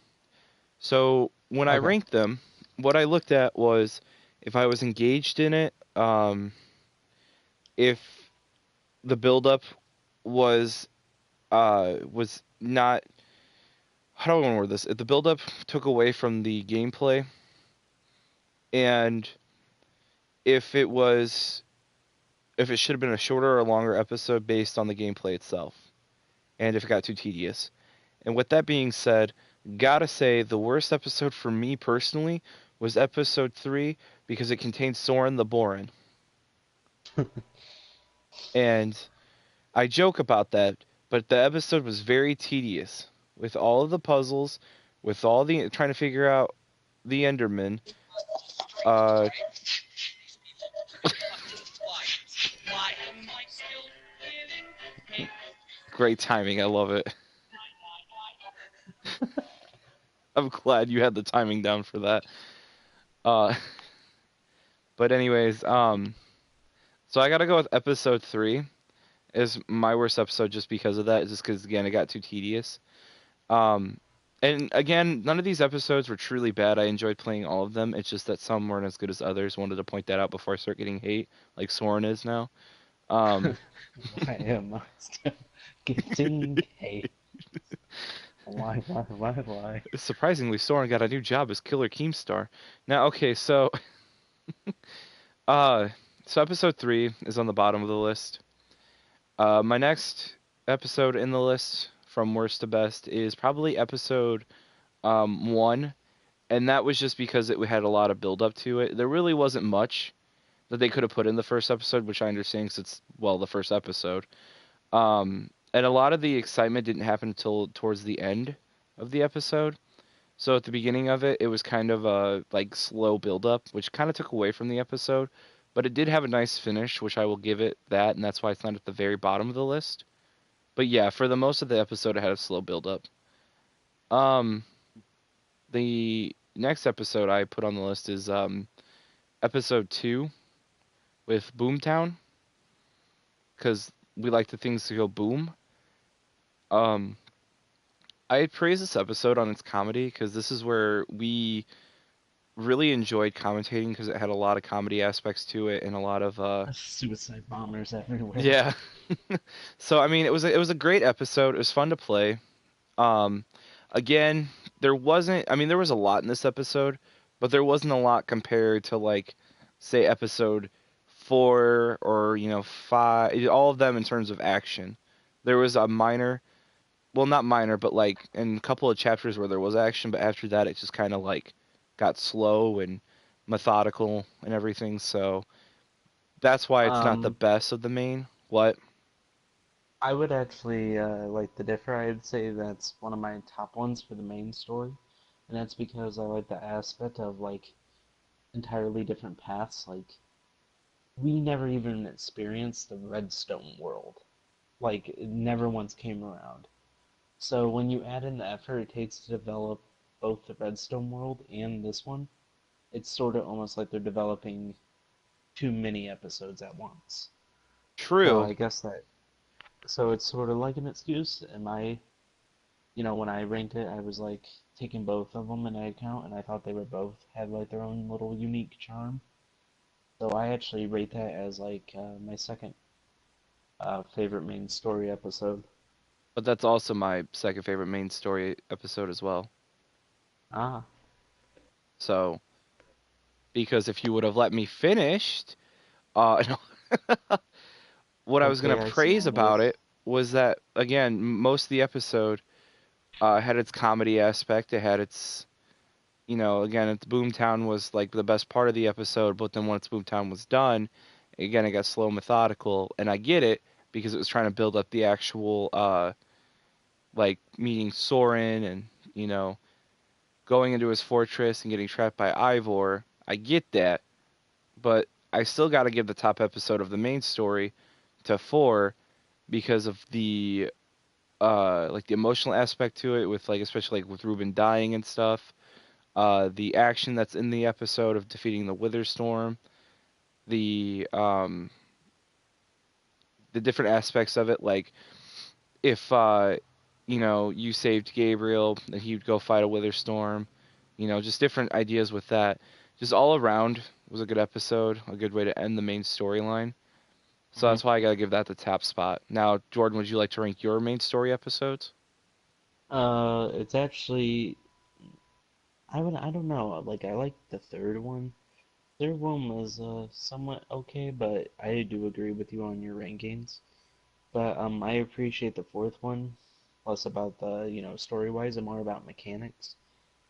So when I Okay. ranked them, what I looked at was if I was engaged in it, if the buildup was not, how do I want to word this? If the buildup took away from the gameplay, and if it was if it should have been a shorter or longer episode based on the gameplay itself, and if it got too tedious. And with that being said, gotta say the worst episode for me personally was episode 3 because it contained Soren the Boran. And I joke about that, but the episode was very tedious with all of the puzzles, with all the trying to figure out the Enderman. These people are fucking flyers. Why am I still getting paid? Great timing, I love it. I'm glad you had the timing down for that. Uh, but anyways, so I gotta go with episode 3 is my worst episode just because of that, just because again it got too tedious. Um, and again, none of these episodes were truly bad. I enjoyed playing all of them. It's just that some weren't as good as others. Wanted to point that out before I start getting hate, like Soren is now. Why am I still getting hate? Why? Surprisingly, Soren got a new job as Killer Keemstar. Now, okay, so uh, so episode 3 is on the bottom of the list. My next episode in the list from worst to best is probably episode 1, and that was just because it had a lot of build up to it. There really wasn't much that they could have put in the first episode, which I understand because it's, well, the first episode. And a lot of the excitement didn't happen until towards the end of the episode. So at the beginning of it, it was kind of a like slow build up, which kind of took away from the episode. But it did have a nice finish, which I will give it that, and that's why it's not at the very bottom of the list. But yeah, for the most of the episode, it had a slow build up. Um, the next episode I put on the list is episode 2 with Boomtown, because we like the things to go boom. Um, I praise this episode on its comedy because this is where we really enjoyed commentating because it had a lot of comedy aspects to it and a lot of Suicide bombers everywhere. yeah. So I mean, it was a great episode. It was fun to play. Um, again, there wasn't. I mean, there was a lot in this episode, but there wasn't a lot compared to like, say, episode 4 or 5. All of them in terms of action. There was a minor, well, not minor, but like in a couple of chapters where there was action, but after that, it just kind of like got slow and methodical and everything. So that's why it's not the Um, best of the main. What? I would actually like to differ. I'd say that's one of my top ones for the main story, and that's because I like the aspect of like entirely different paths. Like we never even experienced the Redstone world. Like it never once came around. So when you add in the effort it takes to develop both the Redstone world and this one, it's sort of almost like they're developing too many episodes at once. So True. I guess that so it's sort of like an excuse. When I ranked it, I was like taking both of them into account, and I thought they were both had like their own little unique charm. So I actually rate that as like my second favorite main story episode. But that's also my second favorite main story episode as well. Ah, So, because if you would have let me finish, no, what I was gonna okay, I see praise how it is. about it was that again, most of the episode had its comedy aspect. It had its, again, its Boomtown was like the best part of the episode. But then once Boomtown was done, again, it got slow, methodical, and I get it because it was trying to build up the actual, like meeting Soren and you know going into his fortress and getting trapped by Ivor. I get that, but I still got to give the top episode of the main story to 4 because of the like the emotional aspect to it with like especially like with Ruben dying and stuff. The action that's in the episode of defeating the Witherstorm, the um the different aspects of it, like if you saved Gabriel, then he would go fight a Witherstorm. Just different ideas with that. Just all around was a good episode, a good way to end the main storyline. So Hmm. that's why I gotta give that the top spot. Now, Jordan, would you like to rank your main story episodes? It's actually I don't know. Like I like the third one. Third one was somewhat okay, but I do agree with you on your rankings. But I appreciate the fourth one, less about the story wise and more about mechanics.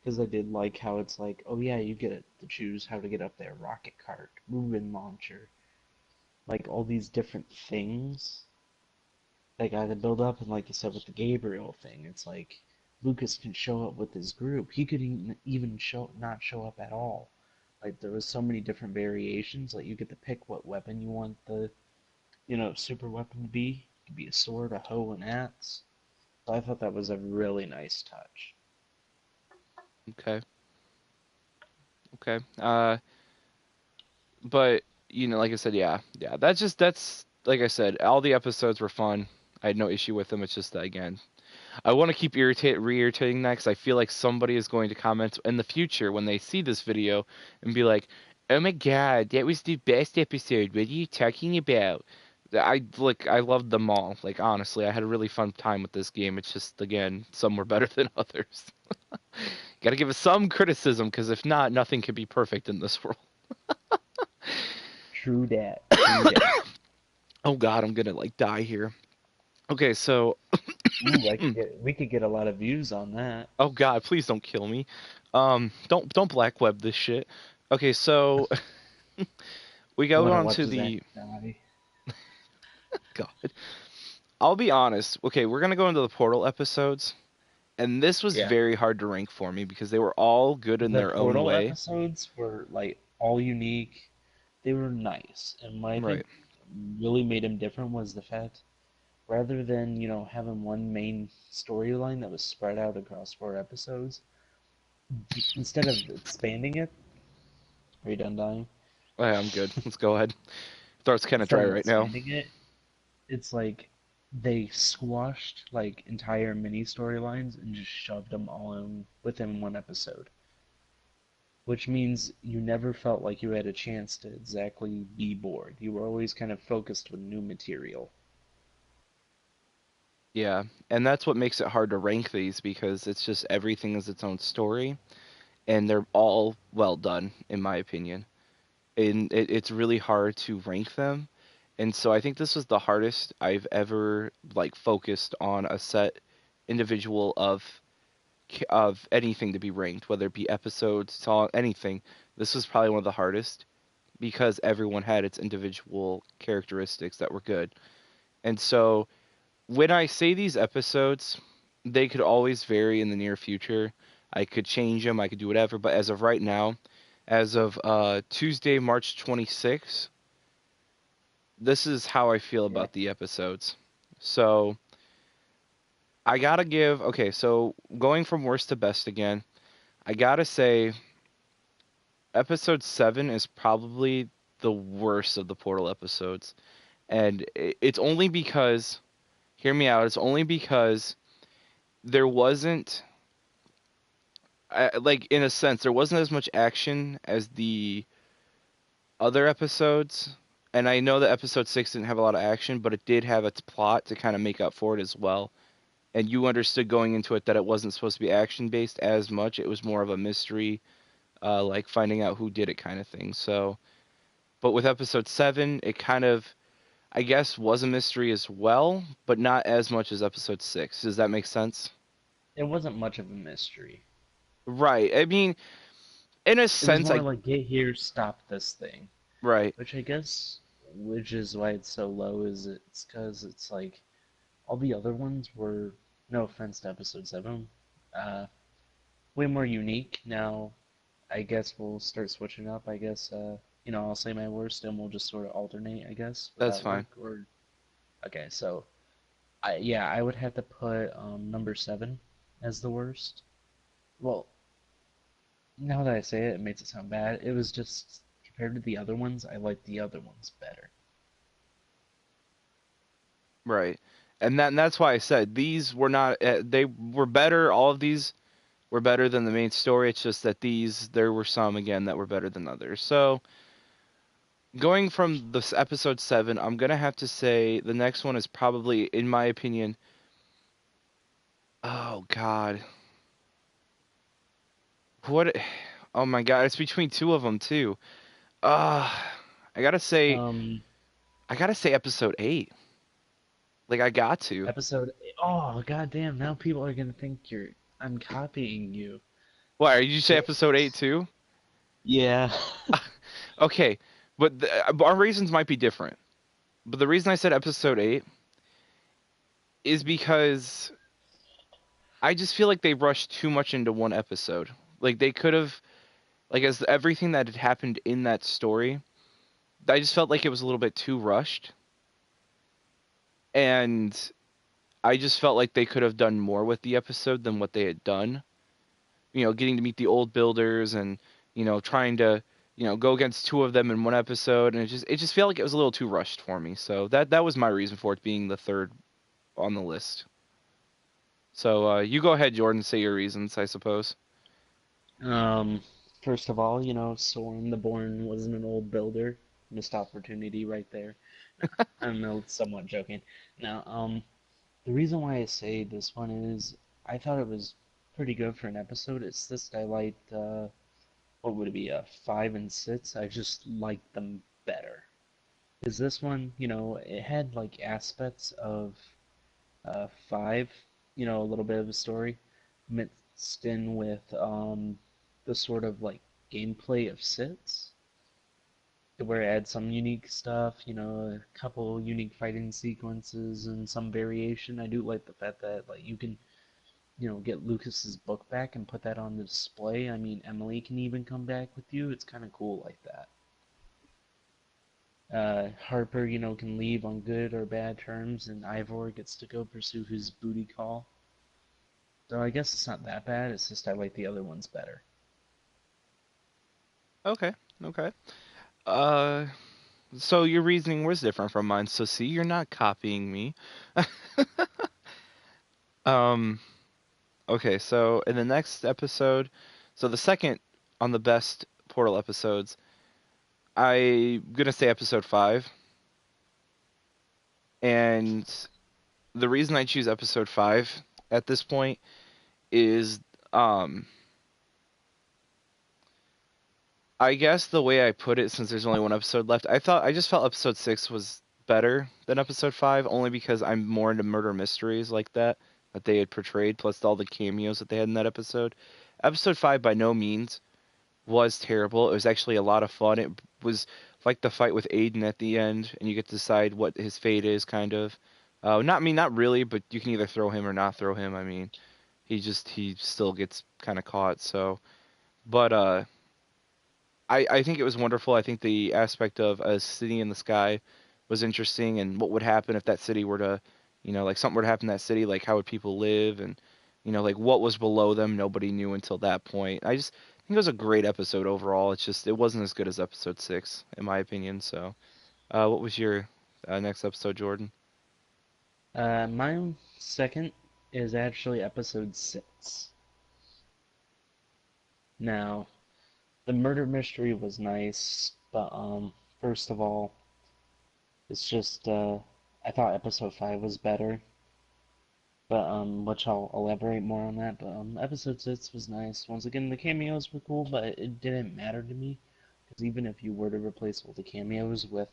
Because I did like how it's like, oh yeah, you get to choose how to get up there, rocket cart, Reuben launcher, like all these different things that got to build up. And like you said with the Gabriel thing, it's like Lucas can show up with his group. He could even show not show up at all. Like there was so many different variations. Like you get to pick what weapon you want the super weapon to be. It could be a sword, a hoe, an axe. So I thought that was a really nice touch. Okay. Okay. But like I said, yeah. That's like I said, all the episodes were fun. I had no issue with them. It's just that again, I want to keep reiterating that because I feel like somebody is going to comment in the future when they see this video and be like, "Oh my god, that was the best episode. What are you talking about?" I loved them all. Like honestly, I had a really fun time with this game. It's just again, some were better than others. Got to give it some criticism because if not, nothing can be perfect in this world. True dat. True dat. Oh god, I'm gonna like die here. Okay, so Ooh, we could get a lot of views on that. oh god, please don't kill me. Don't black web this shit. Okay, so we You go want to on watch to Zach the die? god. I'll be honest. Okay, we're gonna go into the Portal episodes, and this was Yeah. very hard to rank for me because they were all good in The their own Portal way. episodes were like all unique. They were nice, and what I think Right. really made them different was the fact rather than, having one main storyline that was spread out across 4 episodes, instead of expanding it, are you done dying? Oh, yeah, I'm good. Let's go ahead. Throat's kind of Instead dry of right now. expanding it, it's like they squashed like entire mini storylines and just shoved them all in within 1 episode, which means you never felt like you had a chance to exactly be bored. You were always kind of focused with new material. Yeah, and that's what makes it hard to rank these because it's just everything is its own story, and they're all well done, in my opinion. And it's really hard to rank them. And so I think this was the hardest I've ever like focused on a set individual of anything to be ranked, whether it be episodes, song, anything. This was probably one of the hardest because everyone had its individual characteristics that were good. And so when I say these episodes, they could always vary in the near future. I could change them, I could do whatever, but as of right now, as of Tuesday, March 26th, this is how I feel Yeah. about the episodes. So I gotta give, okay, so going from worst to best again, I gotta say episode 7 is probably the worst of the Portal episodes. And it's only because, hear me out, it's only because there wasn't like in a sense there wasn't as much action as the other episodes, and I know that episode 6 didn't have a lot of action, but it did have its plot to kind of make up for it as well. And you understood going into it that it wasn't supposed to be action based as much, it was more of a mystery, like finding out who did it kind of thing. So but with episode 7 it kind of, I guess, was a mystery as well, but not as much as episode 6. Does that make sense? It wasn't much of a mystery. Right, I mean, in a It was sense, more I like get here, stop this thing. right. Which is why it's so low, is it's because it's like all the other ones were, no offense to episode 7, uh, way more unique. Now, I guess we'll start switching up. I guess, I'll say my worst and we'll just sort of alternate, I guess. Would That's that fine. work? Or, okay, so, I would have to put number 7 as the worst. Well, now that I say it, it makes it sound bad. It was just, compared to the other ones, I like the other ones better. Right. And that's why I said these were not, they were better. All of these were better than the main story. It's just that these, there were some again that were better than others. So going from this episode 7, I'm gonna have to say the next one is probably, in my opinion, oh God, what? Oh my God, it's between two of them too. Uh, I gotta say, Um, I gotta say episode 8. Like I got to. Episode. Oh, goddamn! Now people are gonna think I'm copying you. Why? Did you say episode 8 It's too? yeah. Okay, but our reasons might be different. But the reason I said episode 8 is because I just feel like they rushed too much into one episode. Like they could have, like as everything that had happened in that story, I just felt like it was a little bit too rushed. And I just felt like they could have done more with the episode than what they had done. Getting to meet the old builders and, trying to, go against two of them in one episode. And it just felt like it was a little too rushed for me. So that was my reason for it being the third on the list. So you go ahead, Jordan, say your reasons, I suppose. Um, First of all, Soren the Born wasn't an old builder. Missed opportunity right there. I'm somewhat joking. Now, the reason why I say this one is I thought it was pretty good for an episode. It's just I liked what would it be, 5 and 6. I just liked them better. Because this one, it had like aspects of 5, a little bit of a story mixed in with the sort of like gameplay of 6, where it had some unique stuff, a couple unique fighting sequences and some variation. I do like the fact that like you can, get Lucas's book back and put that on the display. I mean, Emily can even come back with you. It's kind of cool like that. Harper, can leave on good or bad terms, and Ivor gets to go pursue his booty call. So I guess it's not that bad. It's just I like the other ones better. Okay. Okay. Uh, so your reasoning was different from mine. So see, you're not copying me. um. Okay. So in the next episode, so the second on the best Portal episodes, I'm gonna say episode 5, and the reason I choose episode 5 at this point is um I guess the way I put it, since there's only one episode left, I just felt episode 6 was better than episode 5, only because I'm more into murder mysteries like that they had portrayed, plus all the cameos that they had in that episode. Episode 5 by no means was terrible. It was actually a lot of fun. It was like the fight with Aiden at the end, and you get to decide what his fate is, kind of. Not really, but you can either throw him or not throw him. I mean, he still gets kind of caught. So, but I think it was wonderful. I think the aspect of a city in the sky was interesting, and what would happen if that city were to, like something were to happen in that city, like how would people live, and like what was below them, nobody knew until that point. I just think it was a great episode overall. It's just it wasn't as good as episode 6, in my opinion. So, what was your next episode, Jordan? My second is actually episode 6. Now, the murder mystery was nice, but first of all, it's just I thought episode 5 was better, but which I'll elaborate more on that. But episode 6 was nice. Once again, the cameos were cool, but it didn't matter to me because even if you were to replace all the cameos with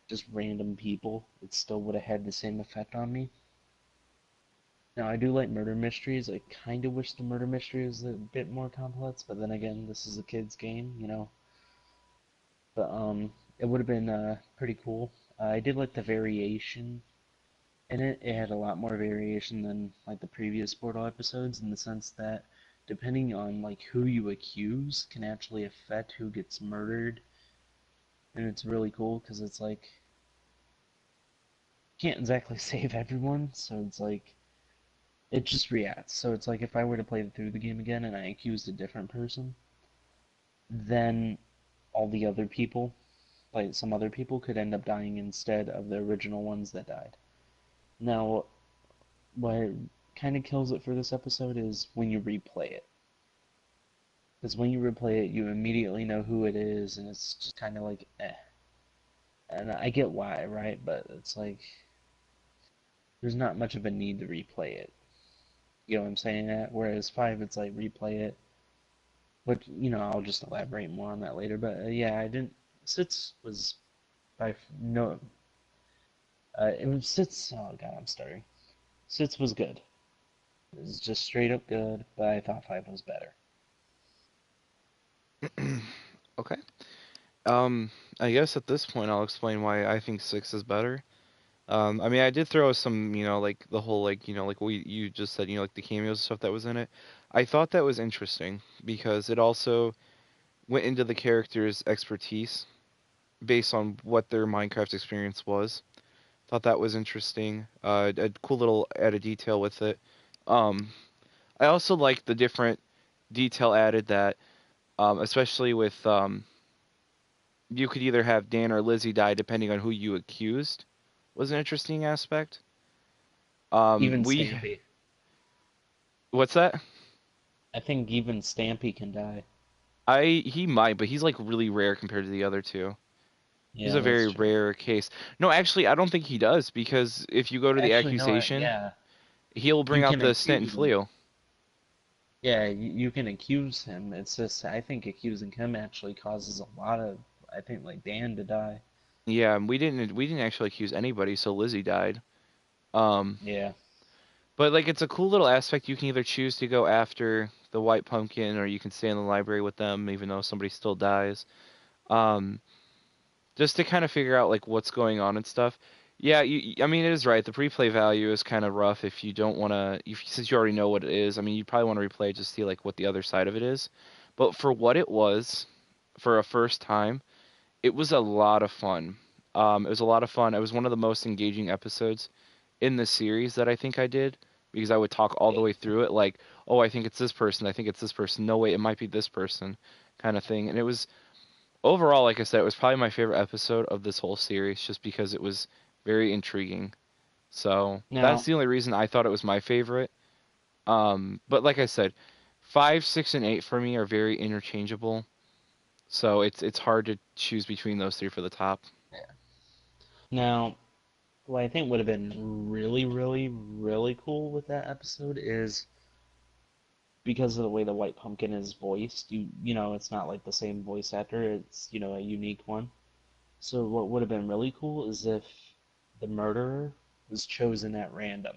just random people, it still would have had the same effect on me. Now, I do like murder mysteries. I kind of wish the murder mystery was a bit more complex, but then again, this is a kid's game. But it would have been pretty cool. I did like the variation in it. It had a lot more variation than like the previous Portal episodes in the sense that depending on like who you accuse can actually affect who gets murdered, and it's really cool because it's like you can't exactly save everyone, so it's like it just reacts. So it's like if I were to play through the game again and I accused a different person, then all the other people, like some other people, could end up dying instead of the original ones that died. Now, what kind of kills it for this episode is when you replay it. Because when you replay it, you immediately know who it is, and it's just kind of like, eh. And I get why, right? But it's like, there's not much of a need to replay it. You know what I'm saying? Whereas 5, it's like, replay it. But, I'll just elaborate more on that later. But yeah, I didn't. Sits was by no. It was Sits. Oh god, I'm starting. Sits was good. It was just straight up good, but I thought 5 was better. Okay. Um, I guess at this point I'll explain why I think 6 is better. I mean, I did throw some, like the whole, like, like what you just said, like the cameos and stuff that was in it. I thought that was interesting because it also went into the characters' expertise based on what their Minecraft experience was. Thought that was interesting. A cool little added detail with it. Um, I also like the different detail added that, especially with, you could either have Dan or Lizzie die depending on who you accused, was an interesting aspect. Even We, Stampy. what's that? I think even Stampy can die. He might, but he's like really rare compared to the other two. He's Yeah, a that's very true. rare case. No, actually, I don't think he does because if you go to the Actually, no, accusation, yeah. he'll bring You out can the Snit and accuse him. Fleo. Yeah, you can accuse him. It's just, I think accusing him actually causes a lot of, I think, like, Dan to die. Yeah, and we didn't actually accuse anybody, so Lizzie died. Um, Yeah. but like it's a cool little aspect. You can either choose to go after the White Pumpkin, or you can stay in the library with them, even though somebody still dies. Um, just to kind of figure out like what's going on and stuff. Yeah, I mean it is right. The replay value is kind of rough if you don't want to, since you already know what it is. I mean, you probably want to replay it just to see like what the other side of it is. But for what it was, for a first time, It was a lot of fun. It was a lot of fun. It was one of the most engaging episodes in the series that I think I did because I would talk all the way through it like, oh, I think it's this person. I think it's this person. No, wait, it might be this person kind of thing. And it was overall, like I said, it was probably my favorite episode of this whole series just because it was very intriguing. So that's Now, the only reason I thought it was my favorite. But like I said, 5, 6, and 8 for me are very interchangeable. So it's hard to choose between those three for the top. now, what I think would have been really, really, really cool with that episode is because of the way the White Pumpkin is voiced. You know, it's not like the same voice actor. It's a unique one. So what would have been really cool is if the murderer was chosen at random.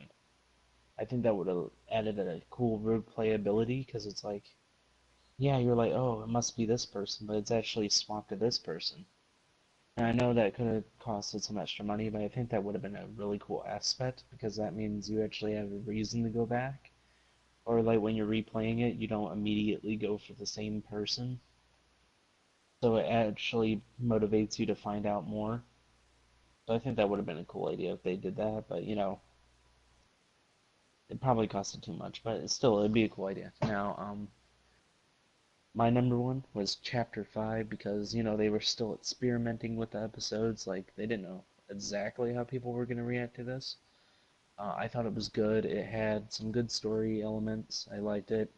I think that would have added a cool replayability because it's like, yeah, you're like, oh, it must be this person, but it's actually swapped to this person. And I know that could have costed some extra money, but I think that would have been a really cool aspect because that means you actually have a reason to go back. Or like when you're replaying it, you don't immediately go for the same person. So it actually motivates you to find out more. So I think that would have been a cool idea if they did that, but it probably costed too much, but still, it'd be a cool idea. Now, my number one was Chapter 5 because, they were still experimenting with the episodes. Like, they didn't know exactly how people were going to react to this. I thought it was good. It had some good story elements. I liked it.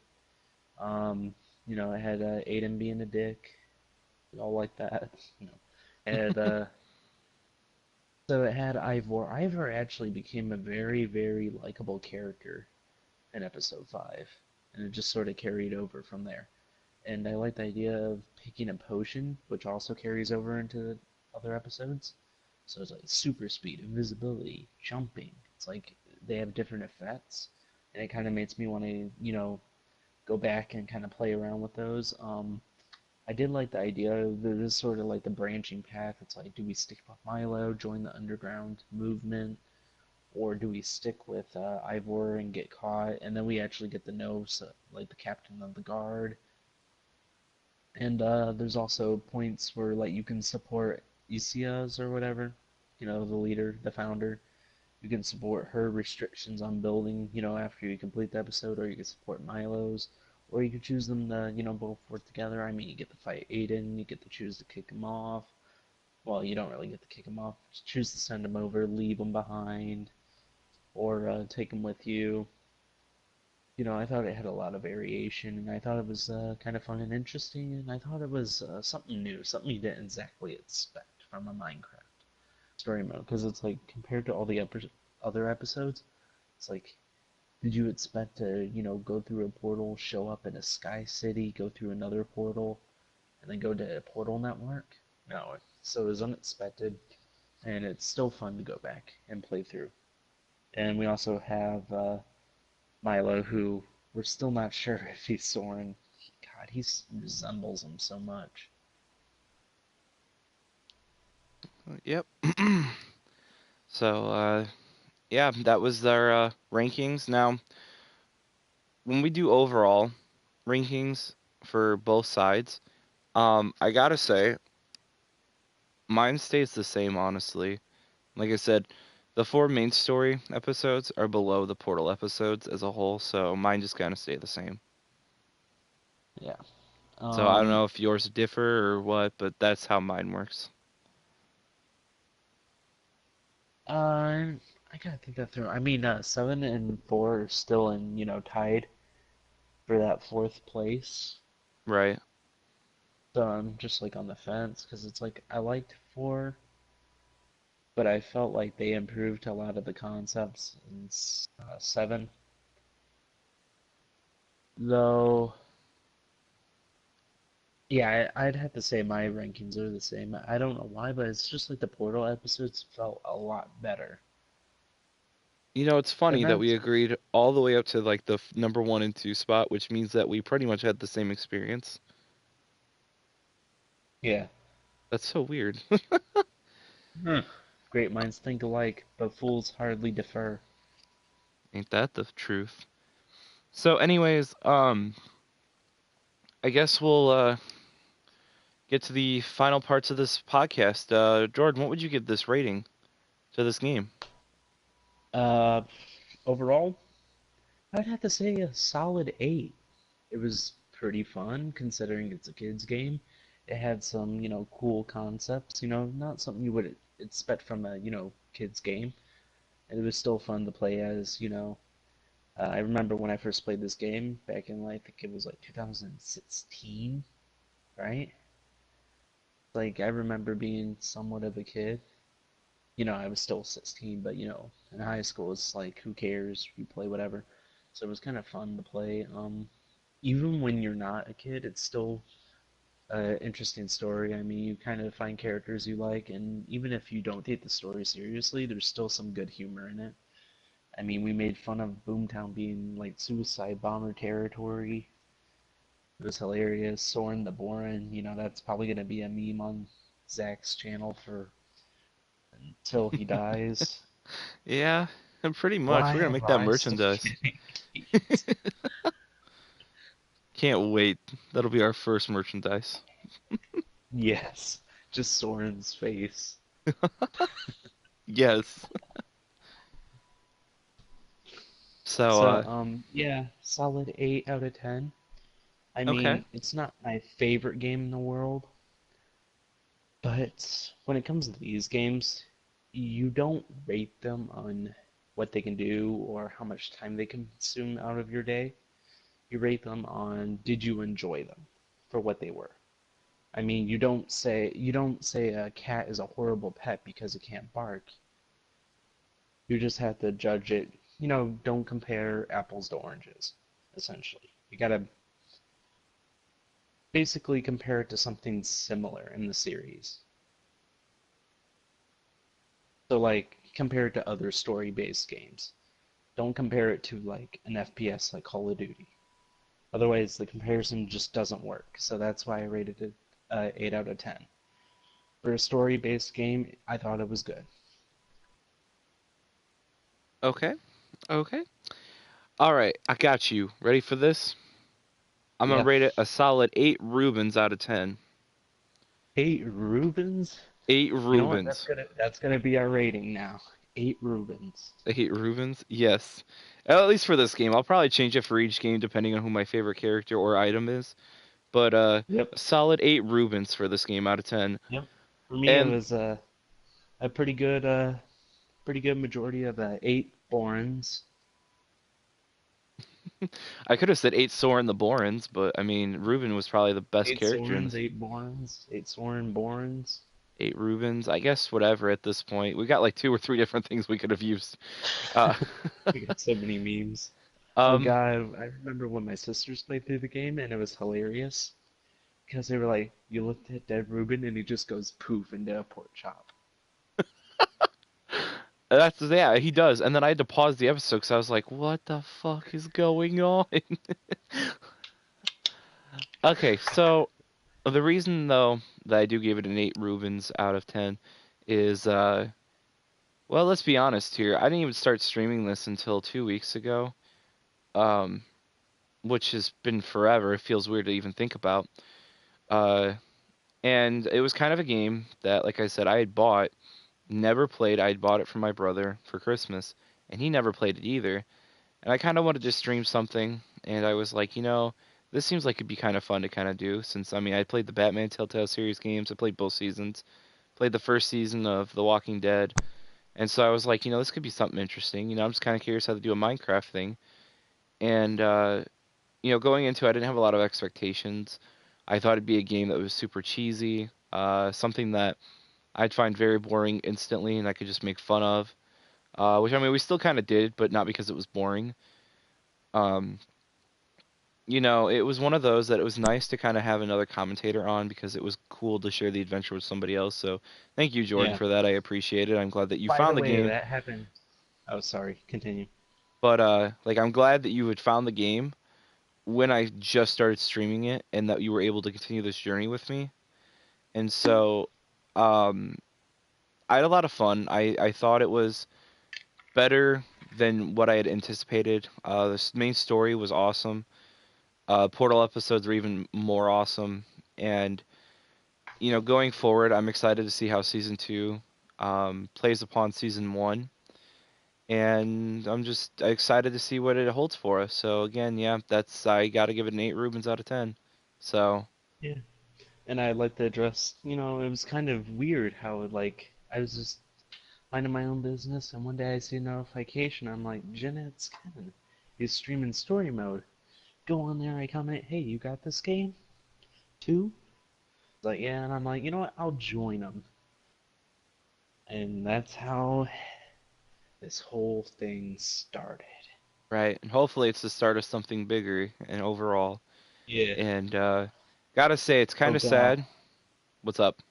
It had Aiden being a dick. We all like that. You know, it had, so it had Ivor. Ivor actually became a very, very likable character in episode 5, and it just sort of carried over from there. And I like the idea of picking a potion, which also carries over into other episodes. So it's like super speed, invisibility, jumping. It's like they have different effects, and it kind of makes me want to, go back and kind of play around with those. I did like the idea. There is sort of like the branching path. It's like, do we stick with Milo, join the underground movement, or do we stick with Ivor and get caught, and then we actually get to know like the captain of the guard. And there's also points where like you can support Isia's or whatever, the leader, the founder. You can support her restrictions on building, after you complete the episode, or you can support Milo's, or you could choose them to, both work together. I mean, you get to fight Aiden, you get to choose to kick him off. Well, you don't really get to kick him off. Just choose to send him over, leave him behind, or take him with you. I thought it had a lot of variation, and I thought it was kind of fun and interesting, and I thought it was something new, something you didn't exactly expect from a Minecraft story mode, because it's like, compared to all the other episodes, it's like, did you expect to, go through a portal, show up in a sky city, go through another portal, and then go to a portal network? No, so it was unexpected, and it's still fun to go back and play through. And we also have Milo, who we're still not sure if he's Soren. God, he resembles him so much. Yep. So, yeah, that was our rankings. Now, when we do overall rankings for both sides, I gotta say, mine stays the same, honestly. Like I said, the 4 main story episodes are below the Portal episodes as a whole, so mine just kind of stay the same. Yeah. So I don't know if yours differ or what, but that's how mine works. I gotta think that through. I mean, 7 and 4 are still in, tied for that fourth place. Right. So I'm just like on the fence because it's like I liked 4, but I felt like they improved a lot of the concepts in 7. Though, yeah, I'd have to say my rankings are the same. I don't know why, but it's just like the Portal episodes felt a lot better. You know, it's And funny that we that's, agreed all the way up to like the number 1 and 2 spot, which means that we pretty much had the same experience. yeah. That's so weird. Hmm. Great minds think alike, but fools hardly differ. Ain't that the truth? So anyways, I guess we'll get to the final parts of this podcast. Jordan, what would you give this rating to this game? Overall, I'd have to say a solid 8. It was pretty fun considering it's a kids game. It had some, cool concepts, not something you would expect from a, kids game. And it was still fun to play as, I remember when I first played this game back in, I think it was like 2016, right? Like, I remember being somewhat of a kid. I was still 16, but, in high school, it's like, who cares? You play whatever. So it was kind of fun to play. Even when you're not a kid, it's still an interesting story. I mean, you kind of find characters you like, and even if you don't take the story seriously, there's still some good humor in it. I mean, we made fun of Boomtown being like suicide bomber territory. It was hilarious. Soren the Boren, that's probably gonna be a meme on Zach's channel for until he dies. Yeah, pretty much. Why We're gonna am make that I still merchandise. getting hate? Can't wait. That'll be our first merchandise. Yes, just Soren's face. Yes. So, So, yeah, solid 8 out of 10. I okay. mean, it's not my favorite game in the world, but when it comes to these games, you don't rate them on what they can do or how much time they consume out of your day. You rate them on did you enjoy them for what they were. I mean, you don't say a cat is a horrible pet because it can't bark. You just have to judge it. Don't compare apples to oranges, essentially. You gotta basically compare it to something similar in the series. So, like, compare it to other story-based games. Don't compare it to, like, an FPS like Call of Duty. Otherwise, the comparison just doesn't work. So that's why I rated it 8 out of 10. For a story-based game, I thought it was good. Okay. Okay. All right. I got you. Ready for this? I'm gonna Yeah. rate it a solid 8 Rubens out of 10. 8 Rubens? 8 You know what? That's Rubens. gonna that's gonna be our rating now. 8 Rubens. 8 Rubens? Yes. At least for this game. I'll probably change it for each game depending on who my favorite character or item is. But Yep. a solid 8 Rubens for this game out of 10. Yep. For me, it And was a pretty good majority of 8 Borns. I could have said 8 Soren the Borans, but I mean, Ruben was probably the best 8 character in Sorens, this. 8 Borns, 8 Soren Borns. 8 Rubens. I guess whatever at this point. We got like 2 or 3 different things we could have used. Uh, We got so many memes. Oh um, God, I remember when my sisters played through the game and it was hilarious because they were like, you looked at dead Ruben and he just goes poof into a pork chop. that's yeah, he does. And then I had to pause the episode because I was like, "What the fuck is going on?" Okay, so the reason though that I do give it an 8 Rubens out of 10 is well, let's be honest here. I didn't even start streaming this until 2 weeks ago, um, which has been forever. It feels weird to even think about. Uh, and it was kind of a game that, like I said, I had bought, never played. I had bought it from my brother for Christmas, and he never played it either. And I kind of wanted to stream something, and I was like, this seems like it'd be kind of fun to kind of do, since, I mean, I played the Batman Telltale series games. I played both seasons. Played the first season of The Walking Dead. And so I was like, this could be something interesting. I'm just kind of curious how to do a Minecraft thing. And, going into it, I didn't have a lot of expectations. I thought it'd be a game that was super cheesy, something that I'd find very boring instantly and I could just make fun of. Which, I mean, we still kind of did, but not because it was boring. Um, it was one of those that it was nice to kind of have another commentator on because it was cool to share the adventure with somebody else. So thank you, Jordan, Yeah. for that. I appreciate it. I'm glad that you By the found the way, game. that happened. Oh, sorry. Continue. But like I'm glad that you had found the game when I just started streaming it and that you were able to continue this journey with me. And so um I had a lot of fun. I thought it was better than what I had anticipated. The main story was awesome. Portal episodes were even more awesome, and going forward, I'm excited to see how season 2 plays upon season 1, and I'm just excited to see what it holds for us. So again, yeah, I got to give it an 8 Rubens out of 10. So Yeah. And I'd like to address, it was kind of weird how, like, I was just minding my own business, and one day I see a notification. I'm like, Jin-X-Ken, he's streaming story mode. Go on there, I comment, hey, you got this game? Too? Like, yeah, and I'm like, you know what, I'll join them. And that's how this whole thing started. right, and hopefully it's the start of something bigger and overall. Yeah. And gotta say, it's Oh kind of god. sad. What's up?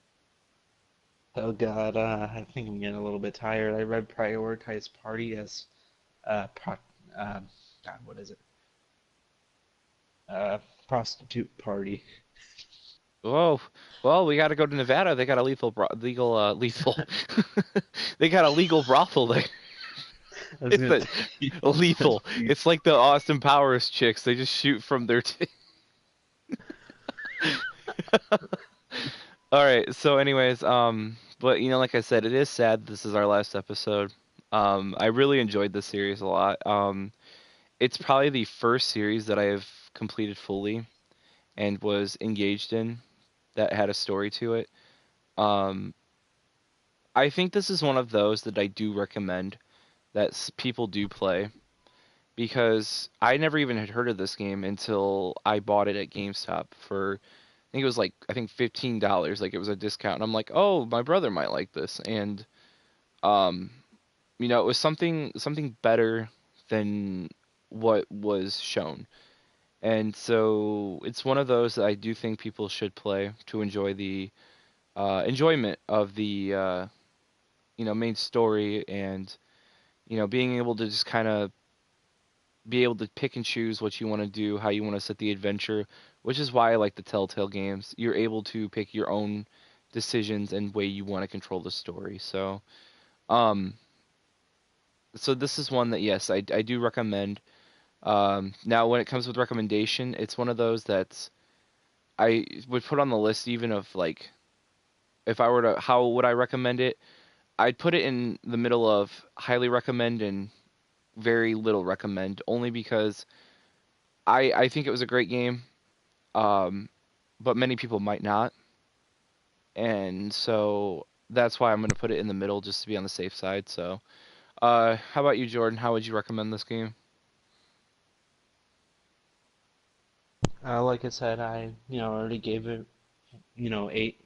Oh god, I think I'm getting a little bit tired. I read Prioritize Party as, pro, God, what is it? Prostitute Party. Whoa. Well, we got to go to Nevada. They got a lethal. They got a legal brothel there. I was It's gonna a lethal. say, It's like the Austin Powers chicks. They just shoot from their. All right. So, anyways, but like I said, it is sad. This is our last episode. I really enjoyed this series a lot. It's probably the first series that I have completed fully and was engaged in that had a story to it. Um, I think this is one of those that I do recommend that people do play because I never even had heard of this game until I bought it at GameStop for I think it was like $15, like it was a discount, and I'm like, oh, my brother might like this, and um, it was something better than what was shown, and so it's one of those that I do think people should play to enjoy the enjoyment of the main story and being able to just kind of be able to pick and choose what you want to do, how you want to set the adventure, which is why I like the Telltale games. You're able to pick your own decisions and way you want to control the story. Um, so this is one that yes, I do recommend. Now when it comes with recommendation, it's one of those that I would put on the list even of like if I were to how would I recommend it? I'd put it in the middle of highly recommend and very little recommend, only because I think it was a great game, um, but many people might not, and so that's why I'm going to put it in the middle just to be on the safe side. So, how about you, Jordan? How would you recommend this game? like I said, I already gave it 8.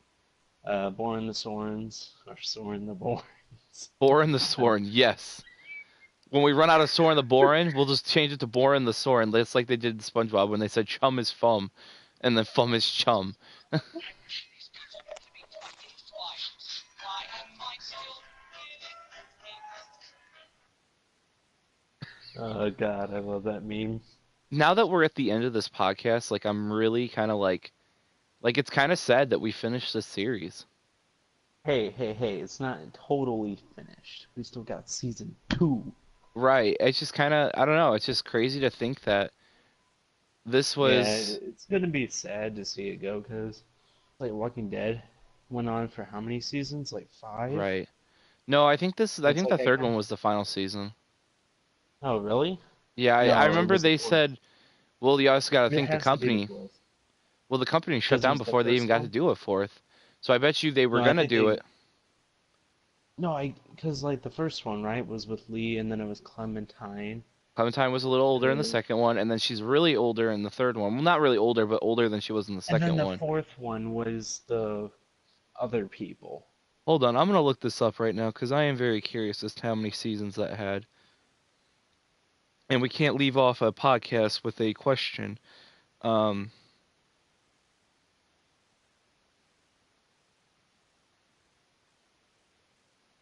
Born the Sorens or Soren the Borns. Borin the Sworn, yes. When we run out of Soren the Borin, we'll just change it to Borin the Soren. It's like they did in SpongeBob when they said chum is fum, and then fum is chum. These people to be fucking flyers. Why am I still Oh god, I love that meme. Now that we're at the end of this podcast, like I'm really kind of like it's kind of sad that we finished this series. Hey, hey, hey! It's not totally finished. We still got season 2. Right. It's just kind of, I don't know. It's just crazy to think that this Yeah, was, it's gonna be sad to see it go because like Walking Dead went on for how many seasons? Like 5. right. No, I It's think the like I third got. one was the final season. Oh really? Yeah, I No, it remember was the they fourth. said, well, you also got to It think has to be the fourth the company shut because it down was the before they even first got to one. do a fourth. So I bet you they were No, I gonna think do they. it. No, because like the first one, right, was with Lee, and then it was Clementine, Clementine was a little and older in then the second one, and then she's really older in the third one. Well, not really older, but older than she was in the and then second the one. fourth one was the other people. Hold on, I'm gonna look this up right now because I am very curious as to how many seasons that had. And we can't leave off a podcast with a question. Um,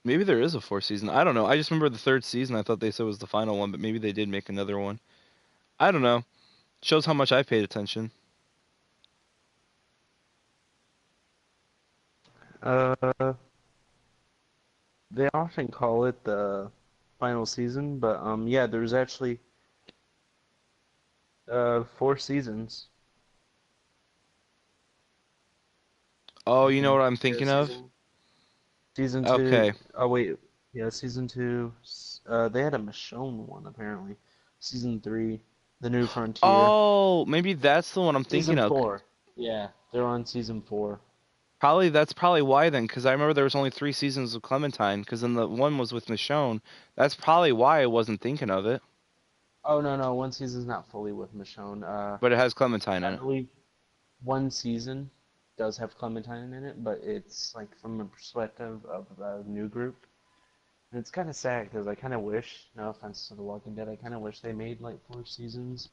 Maybe there is a fourth season. I don't know. I just remember the third season. I thought they said was the final one, but maybe they did make another one. I don't know. Shows how much I paid attention. Uh, they often call it the final season, but yeah, there's actually 4 seasons. Oh, I you know what think. I'm Yeah, thinking of? season two. Okay. Oh wait, yeah, season two. They had a Michonne one apparently. Season three, The New Frontier. Oh, maybe that's the one I'm thinking Season of. four. Yeah, they're on season four. Probably that's probably why then, because I remember there was only 3 seasons of Clementine, because then the one was with Michonne. That's probably why I wasn't thinking of it. Oh no, no, one season's not fully with Michonne. But it has Clementine I in it. believe one season does have Clementine in it, but it's like from the perspective of the new group. And it's kind of sad because I kind of wish, no offense to The Walking Dead, I kind of wish they made like 4 seasons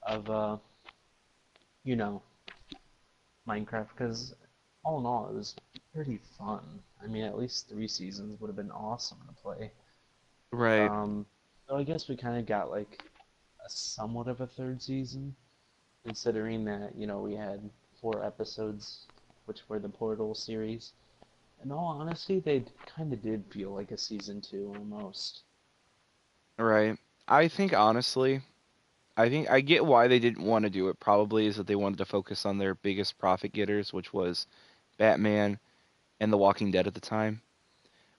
of, you know, Minecraft because all in all, it was pretty fun. I mean, at least 3 seasons would have been awesome to play. Right. Um, so I guess we kind of got like a somewhat of a third season, considering that, we had 4 episodes, which were the Portal series. In all honesty, they kind of did feel like a season two almost. Right. I think honestly, I think I get why they didn't want to do it. Probably is that they wanted to focus on their biggest profit getters, which was Batman and The Walking Dead at the time.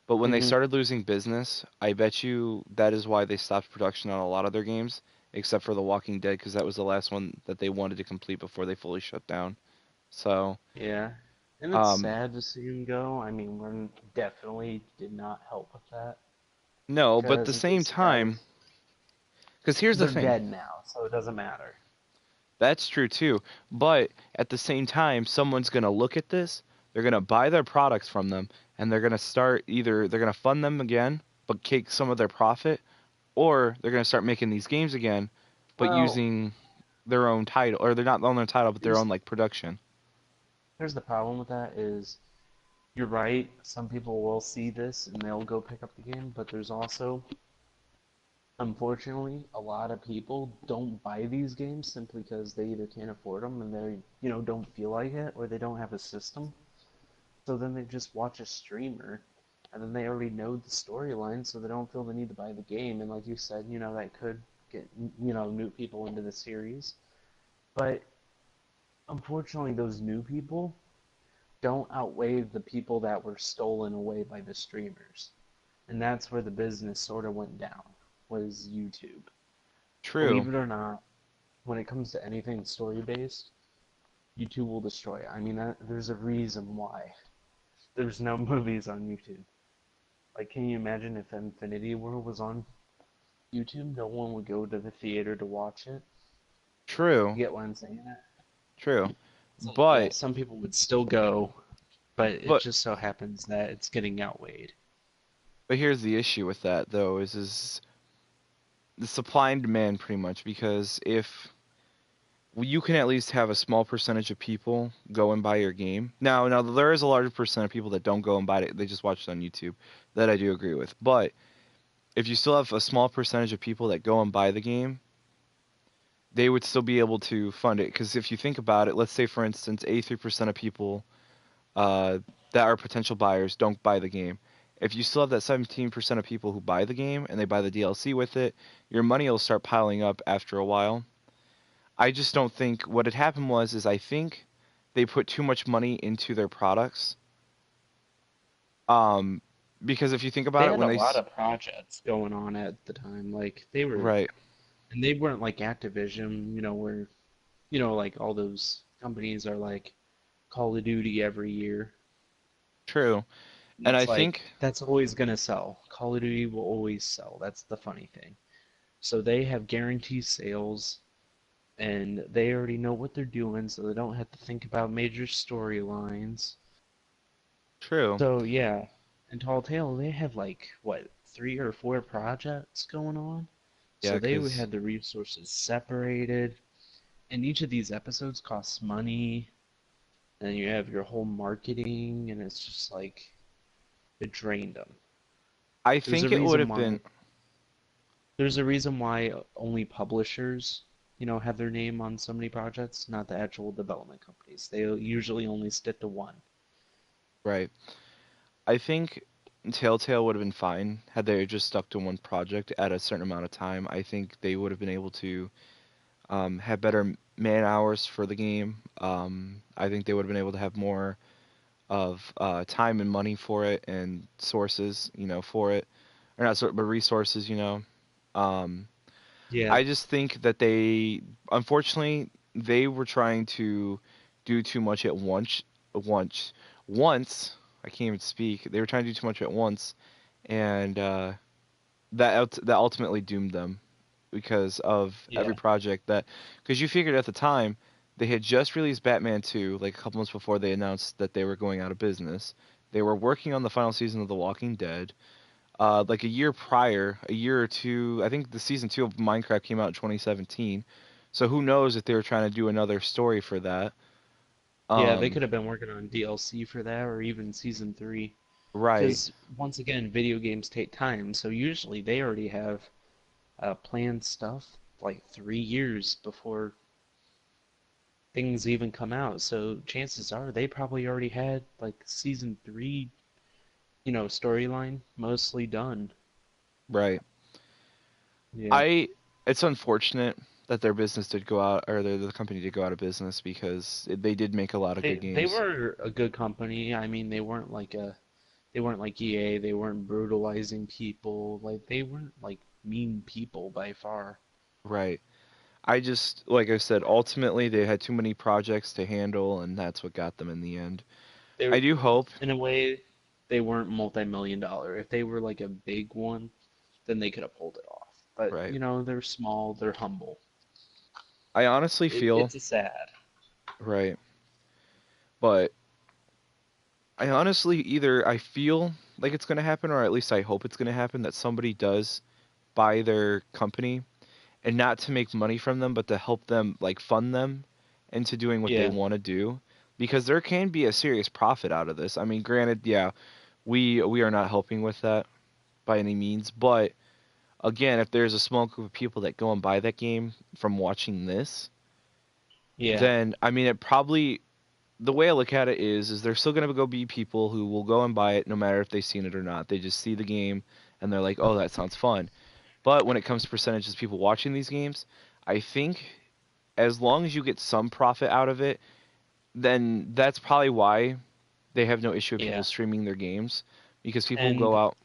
But when they Hmm. started losing business, I bet you that is why they stopped production on a lot of their games, except for The Walking Dead, because that was the last one that they wanted to complete before they fully shut down. So, Yeah. And it's um, sad to see him go. I mean, we definitely did not help with that. no, but at the Because same these guys, time, because here's the they're thing. dead now, so it doesn't matter. That's true too. But at the same time, someone's going to look at this, they're going to buy their products from them, and they're going to start either they're going to fund them again, but take some of their profit, or they're going to start making these games again, but Well, using their own title, or they're not on their title, but their here's own like production. here's the problem with that is you're right. Some people will see this and they'll go pick up the game, but there's also, unfortunately, a lot of people don't buy these games simply because they either can't afford them and they, don't feel like it, or they don't have a system. So then they just watch a streamer, and then they already know the storyline, so they don't feel the need to buy the game. And like you said, that could get, new people into the series. But unfortunately, those new people don't outweigh the people that were stolen away by the streamers. And that's where the business sort of went down, was YouTube. True. Believe it or not, when it comes to anything story-based, YouTube will destroy it. I mean, there's a reason why there's no movies on YouTube. Like, can you imagine if Infinity War was on YouTube? No one would go to the theater to watch it. True. You get what I'm saying? True. So, yeah, But some people would still go, but it but just so happens that it's getting outweighed. but here's the issue with that though is the supply and demand pretty much because if you can at least have a small percentage of people go and buy your game. Now there is a larger percent of people that don't go and buy it; they just watch it on YouTube. That I do agree with. But if you still have a small percentage of people that go and buy the game, they would still be able to fund it. Because if you think about it, let's say for instance, 83% of people uh, that are potential buyers don't buy the game. If you still have that 17% of people who buy the game and they buy the DLC with it, your money will start piling up after a while. I just don't think what had happened is I think they put too much money into their products. Um, because if you think They about it, had a lot of projects going on at the time. Like, right, and they weren't like Activision, where, like all those companies are like Call of Duty every year. true, And and I it's think like, that's always going to sell. Call of Duty will always sell. That's the funny thing. So they have guaranteed sales, and they already know what they're doing, so they don't have to think about major storylines. true, So yeah, in Tall Tale, they have like what 3 or 4 projects going on. yeah, So they because had the resources separated, and each of these episodes costs money, and you have your whole marketing, and it's just like it drained them. I There's a think it would reason have why. been There's a reason why only publishers, have their name on so many projects, not the actual development companies. They usually only stick to one. right. I think Telltale would have been fine had they just stuck to one project at a certain amount of time. I think they would have been able to had better man hours for the game. I think they would have been able to have more of time and money for it and sources, for it, or not but resources, Um, Yeah. I just think that unfortunately, they were trying to do too much at once, once. I can't even speak. They were trying to do too much at once, and that ultimately doomed them because of every Yeah. project because you figured at the time they had just released Batman 2 like a couple months before they announced that they were going out of business. They were working on the final season of The Walking Dead. Like a year prior, a year or two, I think the season 2 of Minecraft came out in 2017. So who knows if they were trying to do another story for that. Yeah, they Um, could have been working on DLC for that or even season 3. right, Because once again, video games take time, so usually they already have planned stuff like 3 years before things even come out. So chances are they probably already had like season 3, storyline mostly done. right. Yeah. I It's unfortunate that their business did go out, or the company did go out of business because they did make a lot of good They games. were a good company. I mean, they weren't like EA. They weren't brutalizing people. Like they weren't like mean people by far. Right. I just, like I said, ultimately they had too many projects to handle, and that's what got them in the end. They I do hope, in a way they weren't multi-million dollar. If they were like a big one, then they could have pulled it off. But right. they're small, they're humble. I honestly feel, It's a sad. right, but I honestly either I feel like it's going to happen, or at least I hope it's going to happen, that somebody does buy their company, and not to make money from them, but to help them, like fund them into doing what they Yeah, want to do, because there can be a serious profit out of this. I mean, granted, yeah, we are not helping with that by any means, but again, if there's a small group of people that go and buy that game from watching this, yeah, then I mean, it probably the way I look at it is there's still gonna go be people who will go and buy it no matter if they've seen it or not. They just see the game and they're like, oh, that sounds fun. But when it comes to percentages of people watching these games, I think as long as you get some profit out of it, then that's probably why they have no issue with people yeah. streaming their games, because people will go And out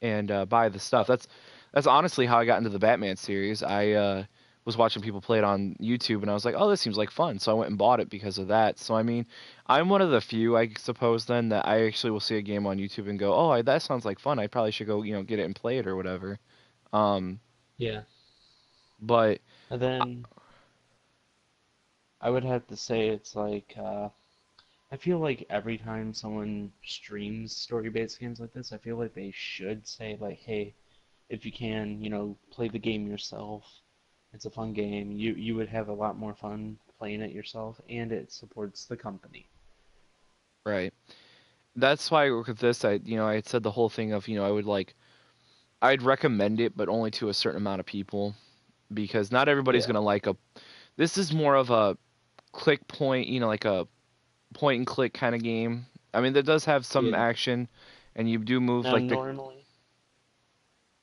and buy the stuff. That's honestly how I got into the Batman series. I was watching people play it on YouTube, and I was like, "Oh, this seems like fun." So I went and bought it because of that. So I mean, I'm one of the few, I suppose, then that I actually will see a game on YouTube and go, "Oh, that sounds like fun. I probably should go, get it and play it or whatever." Um, yeah. but And then I would have to say it's like I feel like every time someone streams story-based games like this, I feel like they should say like, "Hey, if you can, play the game yourself. It's a fun game. You would have a lot more fun playing it yourself, and it supports the company." right, that's why with this, I had said the whole thing of, I'd recommend it, but only to a certain amount of people, because not everybody's Yeah, gonna like a. This is more of a click point, like a point and click kind of game. I mean, that does have some yeah. action, and you do move Now like the normally,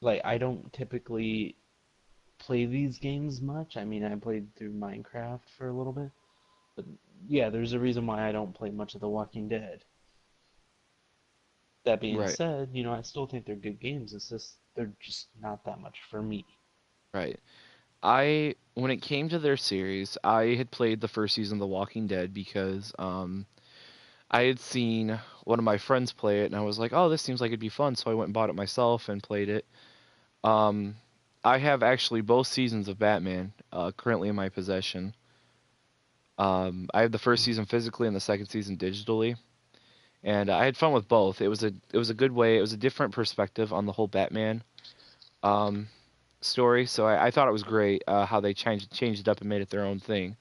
like I don't typically play these games much. I mean, I played through Minecraft for a little bit, but yeah, there's a reason why I don't play much of The Walking Dead. That being right, said, I still think they're good games. It's just they're just not that much for me. right. When it came to their series, I had played the first season of The Walking Dead because I had seen one of my friends play it, and I was like, oh, this seems like it'd be fun, so I went and bought it myself and played it. Um, I have actually both seasons of Batman currently in my possession. I have the first season physically and the second season digitally, and I had fun with both. It was a good way. It was a different perspective on the whole Batman um, story, so I thought it was great how they changed it up and made it their own thing.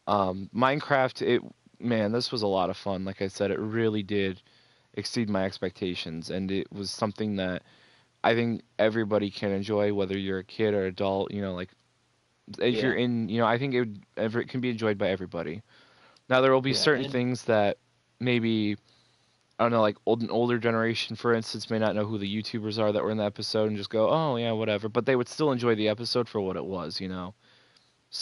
Minecraft, man, this was a lot of fun. Like I said, it really did exceed my expectations, and it was something that I think everybody can enjoy, whether you're a kid or adult. Like if you're Yeah, in, I think it can be enjoyed by everybody. Now there will be yeah, certain and things that maybe I don't know, like an older generation, for instance, may not know who the YouTubers are that were in the episode and just go, oh yeah, whatever. But they would still enjoy the episode for what it was, you know.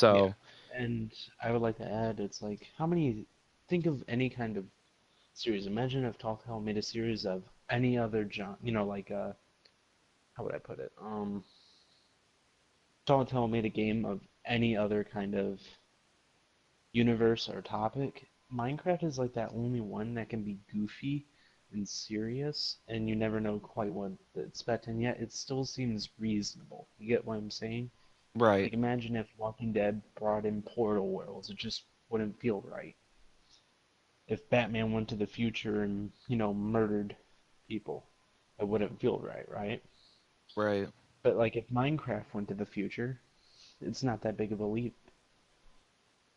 Yeah. So And I would like to add, it's like, how many, think of any kind of series. Imagine if Telltale made a series of any other genre, like, how would I put it? Telltale made a game of any other kind of universe or topic. Minecraft is like that only one that can be goofy and serious, and you never know quite what to expect, and yet it still seems reasonable. You get what I'm saying? right, Like, imagine if Walking Dead brought in portal worlds. It just wouldn't feel right. If Batman went to the future and, murdered people, it wouldn't feel right, right? right, But, like, if Minecraft went to the future, it's not that big of a leap,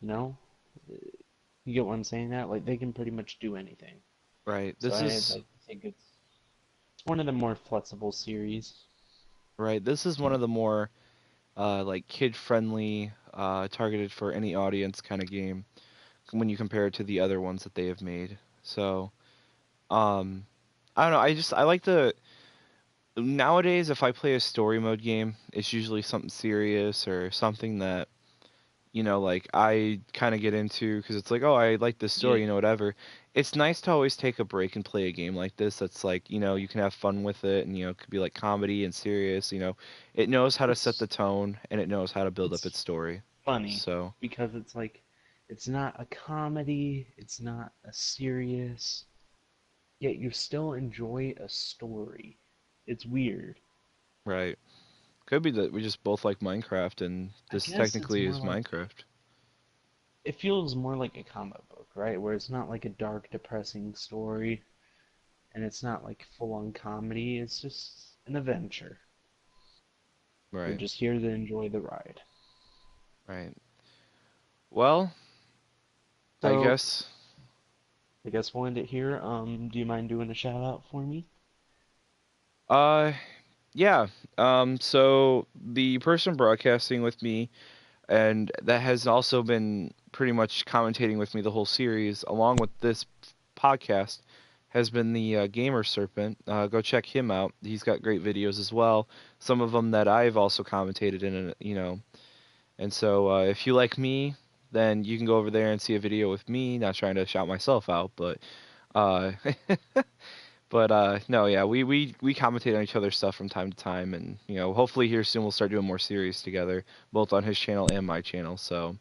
you know? You get what I'm saying? That like they can pretty much do anything. right. So I think it's one of the more flexible series. This is one of the more like kid friendly, targeted for any audience kind of game when you compare it to the other ones that they have made. So, um, I don't know. I like the nowadays if I play a story mode game, it's usually something serious or something that like I kind of get into because it's like, oh, I like this Yeah. story, whatever. It's nice to always take a break and play a game like this that's like, you can have fun with it and, it could be like comedy and serious. It knows how to set the It's tone and it knows how to build up it's its story. funny So, because it's like it's not a comedy, it's not a serious, yet you still enjoy a story. It's weird. right. Could be that we just both like Minecraft and I this guess it's technically more is like Minecraft. it feels more like a comic book, right? Where it's not like a dark, depressing story, and it's not like full on comedy. It's just an adventure. We're Right. just here to enjoy the ride. Right. Well, I So, guess I guess we'll end it here. Do you mind doing a shout out for me? uh yeah. So the person broadcasting with me and that has also been pretty much commentating with me the whole series, along with this podcast, has been the Gamer Serpent. Go check him out. He's got great videos as well. Some of them that I've also commentated in. And so if you like me, then you can go over there and see a video with me. Not trying to shout myself out, but uh, no, yeah, we commentate on each other's stuff from time to time, and hopefully here soon we'll start doing more series together, both on his channel and my channel. So,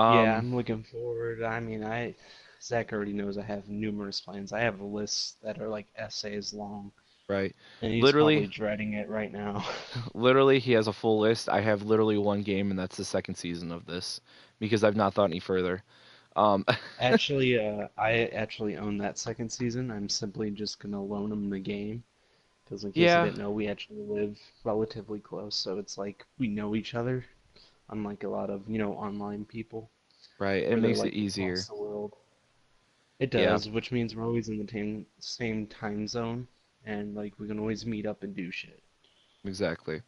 Yeah, um, I'm looking forward. I mean, Zach already knows I have numerous plans. I have lists that are like essays long, right, and he's literally, probably dreading it right now. literally, he has a full list. I have literally one game, and that's the second season of this because I've not thought any further. Um, Actually, I actually own that second season. I'm simply just gonna loan him the game because, in case you yeah, didn't know, we actually live relatively close, so it's like we know each other, unlike a lot of, online people right. It where they're makes it like across easier. the world. It Yeah, does, which means we're always in the same time zone, and like we can always meet up and do shit. exactly.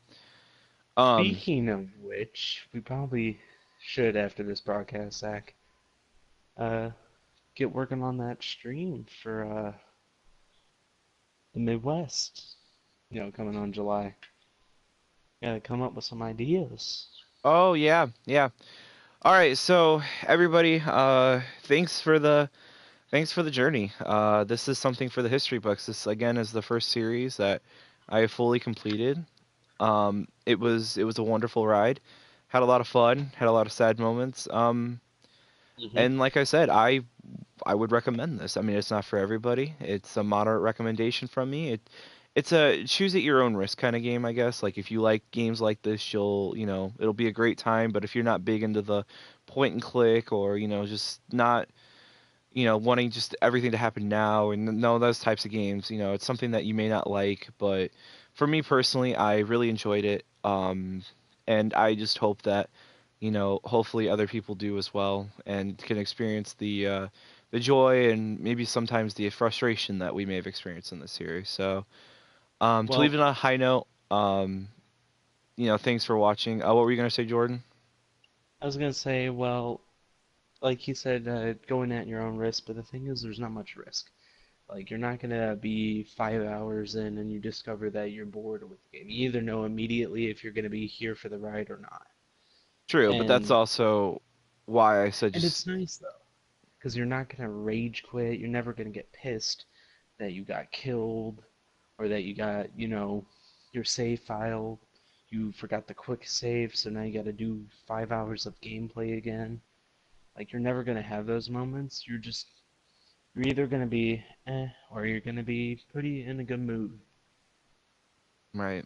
Um, Speaking of which, we probably should, after this broadcast, Zach, uh, get working on that stream for the Midwest. Coming on July. Gotta come up with some ideas. oh yeah, yeah. All right, so everybody, thanks for the journey. This is something for the history books. This again is the first series that I have fully completed. It was a wonderful ride. Had a lot of fun. Had a lot of sad moments. Hmm. And like I said, I would recommend this. I mean, it's not for everybody. It's a moderate recommendation from me. It's a choose at your own risk kind of game, I guess. Like if you like games like this, it'll be a great time. But if you're not big into the point and click or just not wanting just everything to happen now and no those types of games. It's something that you may not like, but for me personally, I really enjoyed it. And I just hope that, hopefully other people do as well and can experience the joy and maybe sometimes the frustration that we may have experienced in this series. So, to leave Well, it on a high note, thanks for watching. What were you gonna say, Jordan? I was gonna say, well, like you said, going at your own risk, but the thing is, there's not much risk. Like you're not gonna be 5 hours in and you discover that you're bored with the game. You either know immediately if you're gonna be here for the ride or not. True, but that's And also why I said and just it's nice though, because you're not gonna rage quit. You're never gonna get pissed that you got killed or that you got, your save file. You forgot the quick save, so now you gotta do 5 hours of gameplay again. Like you're never gonna have those moments. You're either gonna be or you're gonna be pretty in a good mood. right.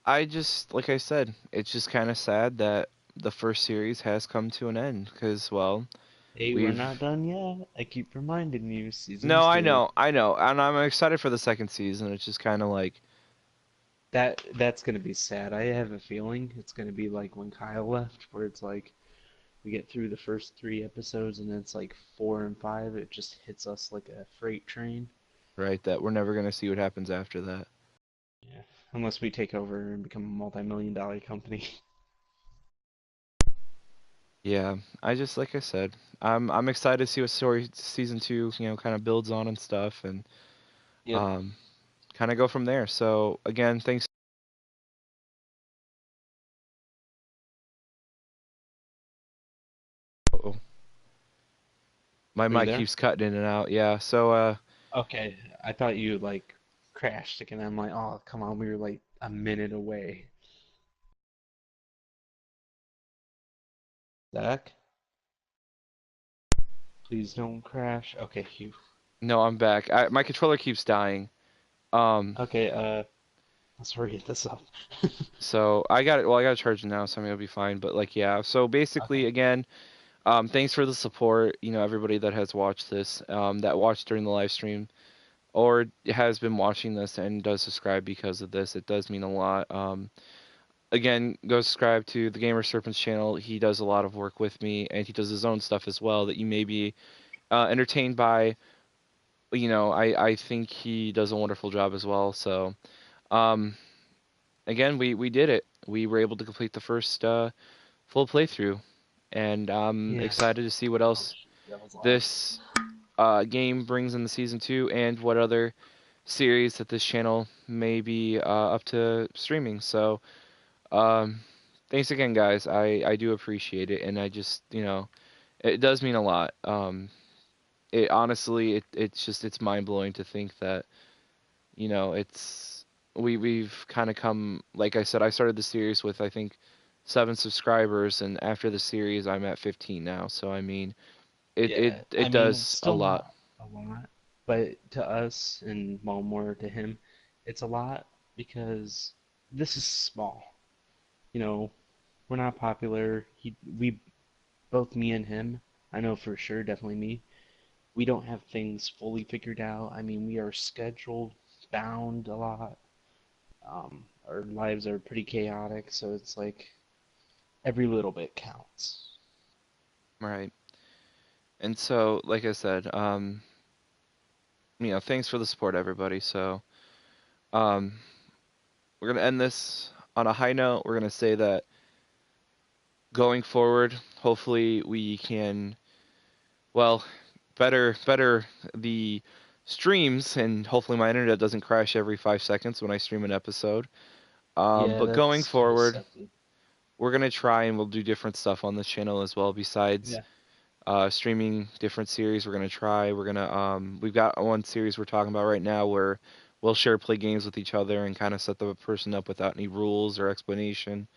I just, like I said, it's just kind of sad that the first series has come to an end because, well, Hey, we're we've. not done yet. I keep reminding you, No, season's I two. know, and I'm excited for the second season. It's just kind of like, That's gonna be sad. I have a feeling it's gonna be like when Kyle left, where it's like we get through the first 3 episodes and then it's like 4 and 5. It just hits us like a freight train. right, that we're never gonna see what happens after that. Yeah, unless we take over and become a multi-million-dollar company. Yeah, I just, like I said, I'm excited to see what story season two, kind of builds on and stuff, and Yep. um, kind of go from there. So again, thanks. Oh, my Are you mic there? keeps cutting in and out. Yeah, so Okay, I thought you like crashed again. I'm like, oh, come on, we were like a minute away. Zach, please don't crash. Okay, Hugh. no, I'm back. My controller keeps dying. Um, Okay, let's hurry this up. so I got it. Well, I got it charged now, so I mean it'll be fine. But like, yeah. So Okay. basically, again, thanks for the support. Everybody that has watched this, that watched during the live stream, or has been watching this and does subscribe because of this. It does mean a lot. Again, go subscribe to the Gamer Serpents channel. He does a lot of work with me, and he does his own stuff as well that you may be entertained by. I think he does a wonderful job as well. So, um, again, we did it. We were able to complete the first full playthrough, and I'm Yeah. excited to see what else Ouch. That was loud. this game brings in the season two, and what other series that this channel may be up to streaming. So, um, thanks again, guys. I do appreciate it, and I just it does mean a lot. It honestly, it's mind blowing to think that it's we've kind of come. Like I said, I started the series with, I think, 7 subscribers, and after the series, I'm at 15 now. So I mean, it it Yeah, I it mean, it's does a still lot. not a lot, but to us, and well, more to him, it's a lot because this is small. You know, we're not popular. We both, me and him, I know for sure, definitely me, we don't have things fully figured out. I mean, we are scheduled, bound a lot. Our lives are pretty chaotic, so it's like every little bit counts. Right. And so, like I said, thanks for the support, everybody. So, um, we're gonna end this on a high note. We're gonna say that going forward, hopefully we can, well, better the streams, and hopefully my internet doesn't crash every 5 seconds when I stream an episode. Yeah, But going that's kind of forward, sucky. we're gonna try and we'll do different stuff on this channel as well besides Yeah. streaming different series. We're gonna try. We've got one series we're talking about right now where we'll share play games with each other and kind of set the person up without any rules or explanation.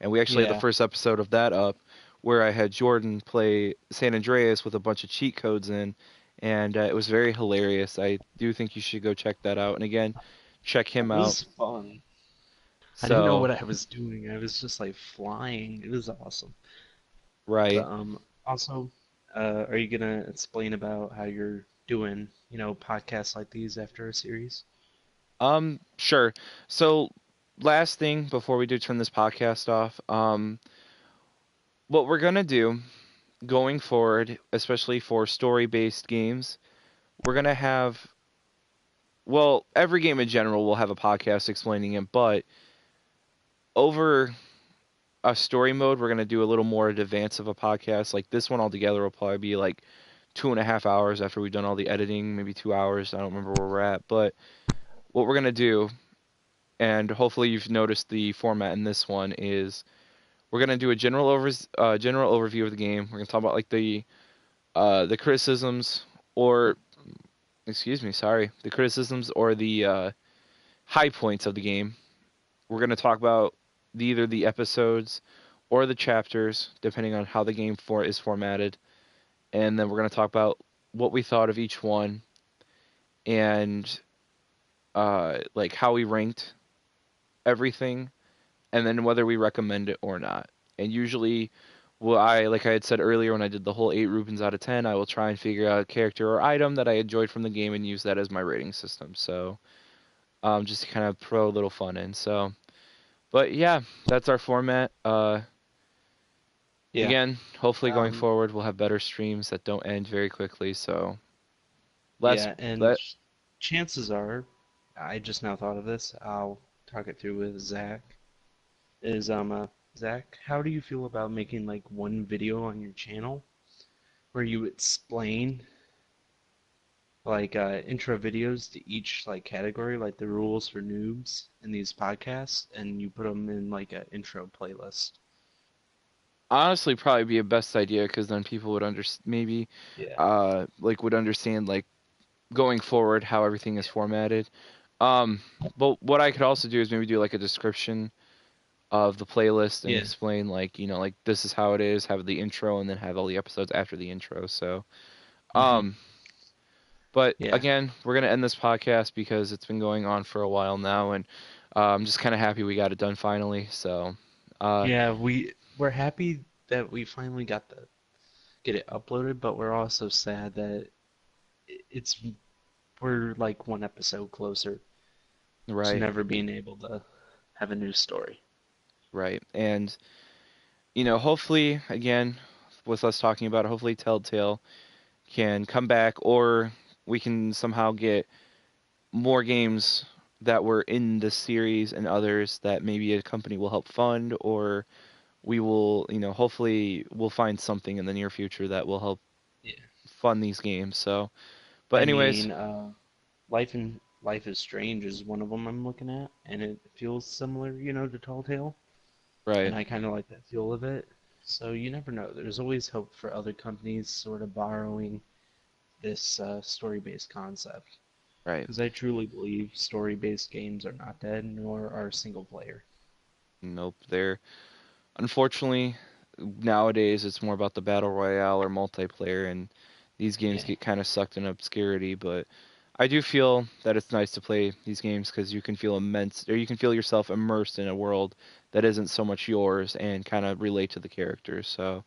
And we actually had the Yeah. first episode of that up where I had Jordan play San Andreas with a bunch of cheat codes in, and it was very hilarious. I do think you should go check that out. And again, check It him out. was fun. I didn't know So, what I was doing. I was just like flying. It was awesome. But right. also, are you gonna explain about how you're doing, podcasts like these after a series? Sure. So, last thing before we do turn this podcast off, what we're gonna do going forward, especially for story-based games, we're gonna have, well, every game in general will have a podcast explaining it, but over a story mode, we're gonna do a little more advance of a podcast. Like this one altogether will probably be like 2.5 hours after we've done all the editing, maybe 2 hours. I don't remember where we're at. But what we're gonna do, and hopefully you've noticed the format in this one, is we're gonna do a general overview of the game. We're gonna talk about like the criticisms, or excuse me, sorry, the criticisms or the high points of the game. We're gonna talk about either the episodes or the chapters, depending on how the game is formatted, and then we're gonna talk about what we thought of each one and like how we ranked everything, and then whether we recommend it or not. And usually, well, like I had said earlier when I did the whole 8 Rubens out of 10, I will try and figure out a character or item that I enjoyed from the game and use that as my rating system. So just to kind of throw a little fun in. So, but yeah, that's our format. Yeah. Again, hopefully going Um, forward we'll have better streams that don't end very quickly. So let's yeah, and let chances are, I just now thought of this. I'll talk it through with Zach. Zach, how do you feel about making like one video on your channel where you explain like intro videos to each like category, like the rules for noobs in these podcasts, and you put them in like an intro playlist? honestly probably be a best idea because then people would maybe Yeah. like would understand like going forward how everything is Yeah. formatted. But what I could also do is maybe do like a description of the playlist and Yeah. explain like like this is how it is, have the intro, and then have all the episodes after the intro. So Hmm. um but Yeah. again, we're gonna end this podcast because it's been going on for a while now, and I'm just kind of happy we got it done finally. So uh Yeah, we're happy that we finally got to get it uploaded, but we're also sad that it's we're like one episode closer to right, never being able to have a new story. right. And hopefully again, with us talking about it, hopefully Telltale can come back, or we can somehow get more games that were in the series and others that maybe a company will help fund, or we will, hopefully we'll find something in the near future that will help Yeah. fund these games. So, but I anyways, mean, Life is Strange is one of them I'm looking at, and it feels similar, to Telltale, and right, I kind of like that feel of it. So you never know. There's always hope for other companies sort of borrowing this story-based concept, right. because I truly believe story-based games are not dead, nor are single player. Nope, they're unfortunately nowadays it's more about the battle royale or multiplayer, and these games Yeah, get kind of sucked in obscurity. But I do feel that it's nice to play these games because you can feel you can feel yourself immersed in a world that isn't so much yours and kind of relate to the characters. So,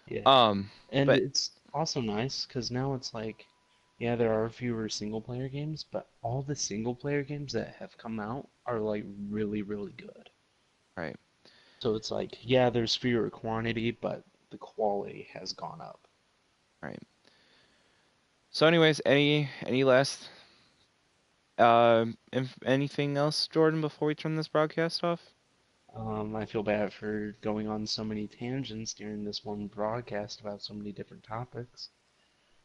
yeah. um, And but it's also nice because now it's like, yeah, there are fewer single player games, but all the single player games that have come out are like really, really good. right, So it's like, yeah, there's fewer quantity, but the quality has gone up. right. So, anyways, any last anything else, Jordan, before we turn this broadcast off? I feel bad for going on so many tangents during this one broadcast about so many different topics.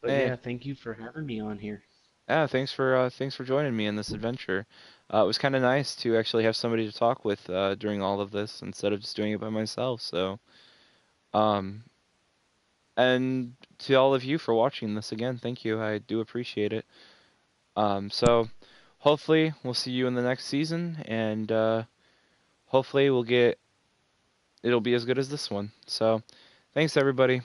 But Hey, yeah, thank you for having me on here. yeah, thanks for joining me in this adventure. It was kind of nice to actually have somebody to talk with during all of this instead of just doing it by myself. So, um, and to all of you for watching this again, thank you. I do appreciate it. So hopefully we'll see you in the next season, and hopefully it'll be as good as this one. So, thanks everybody.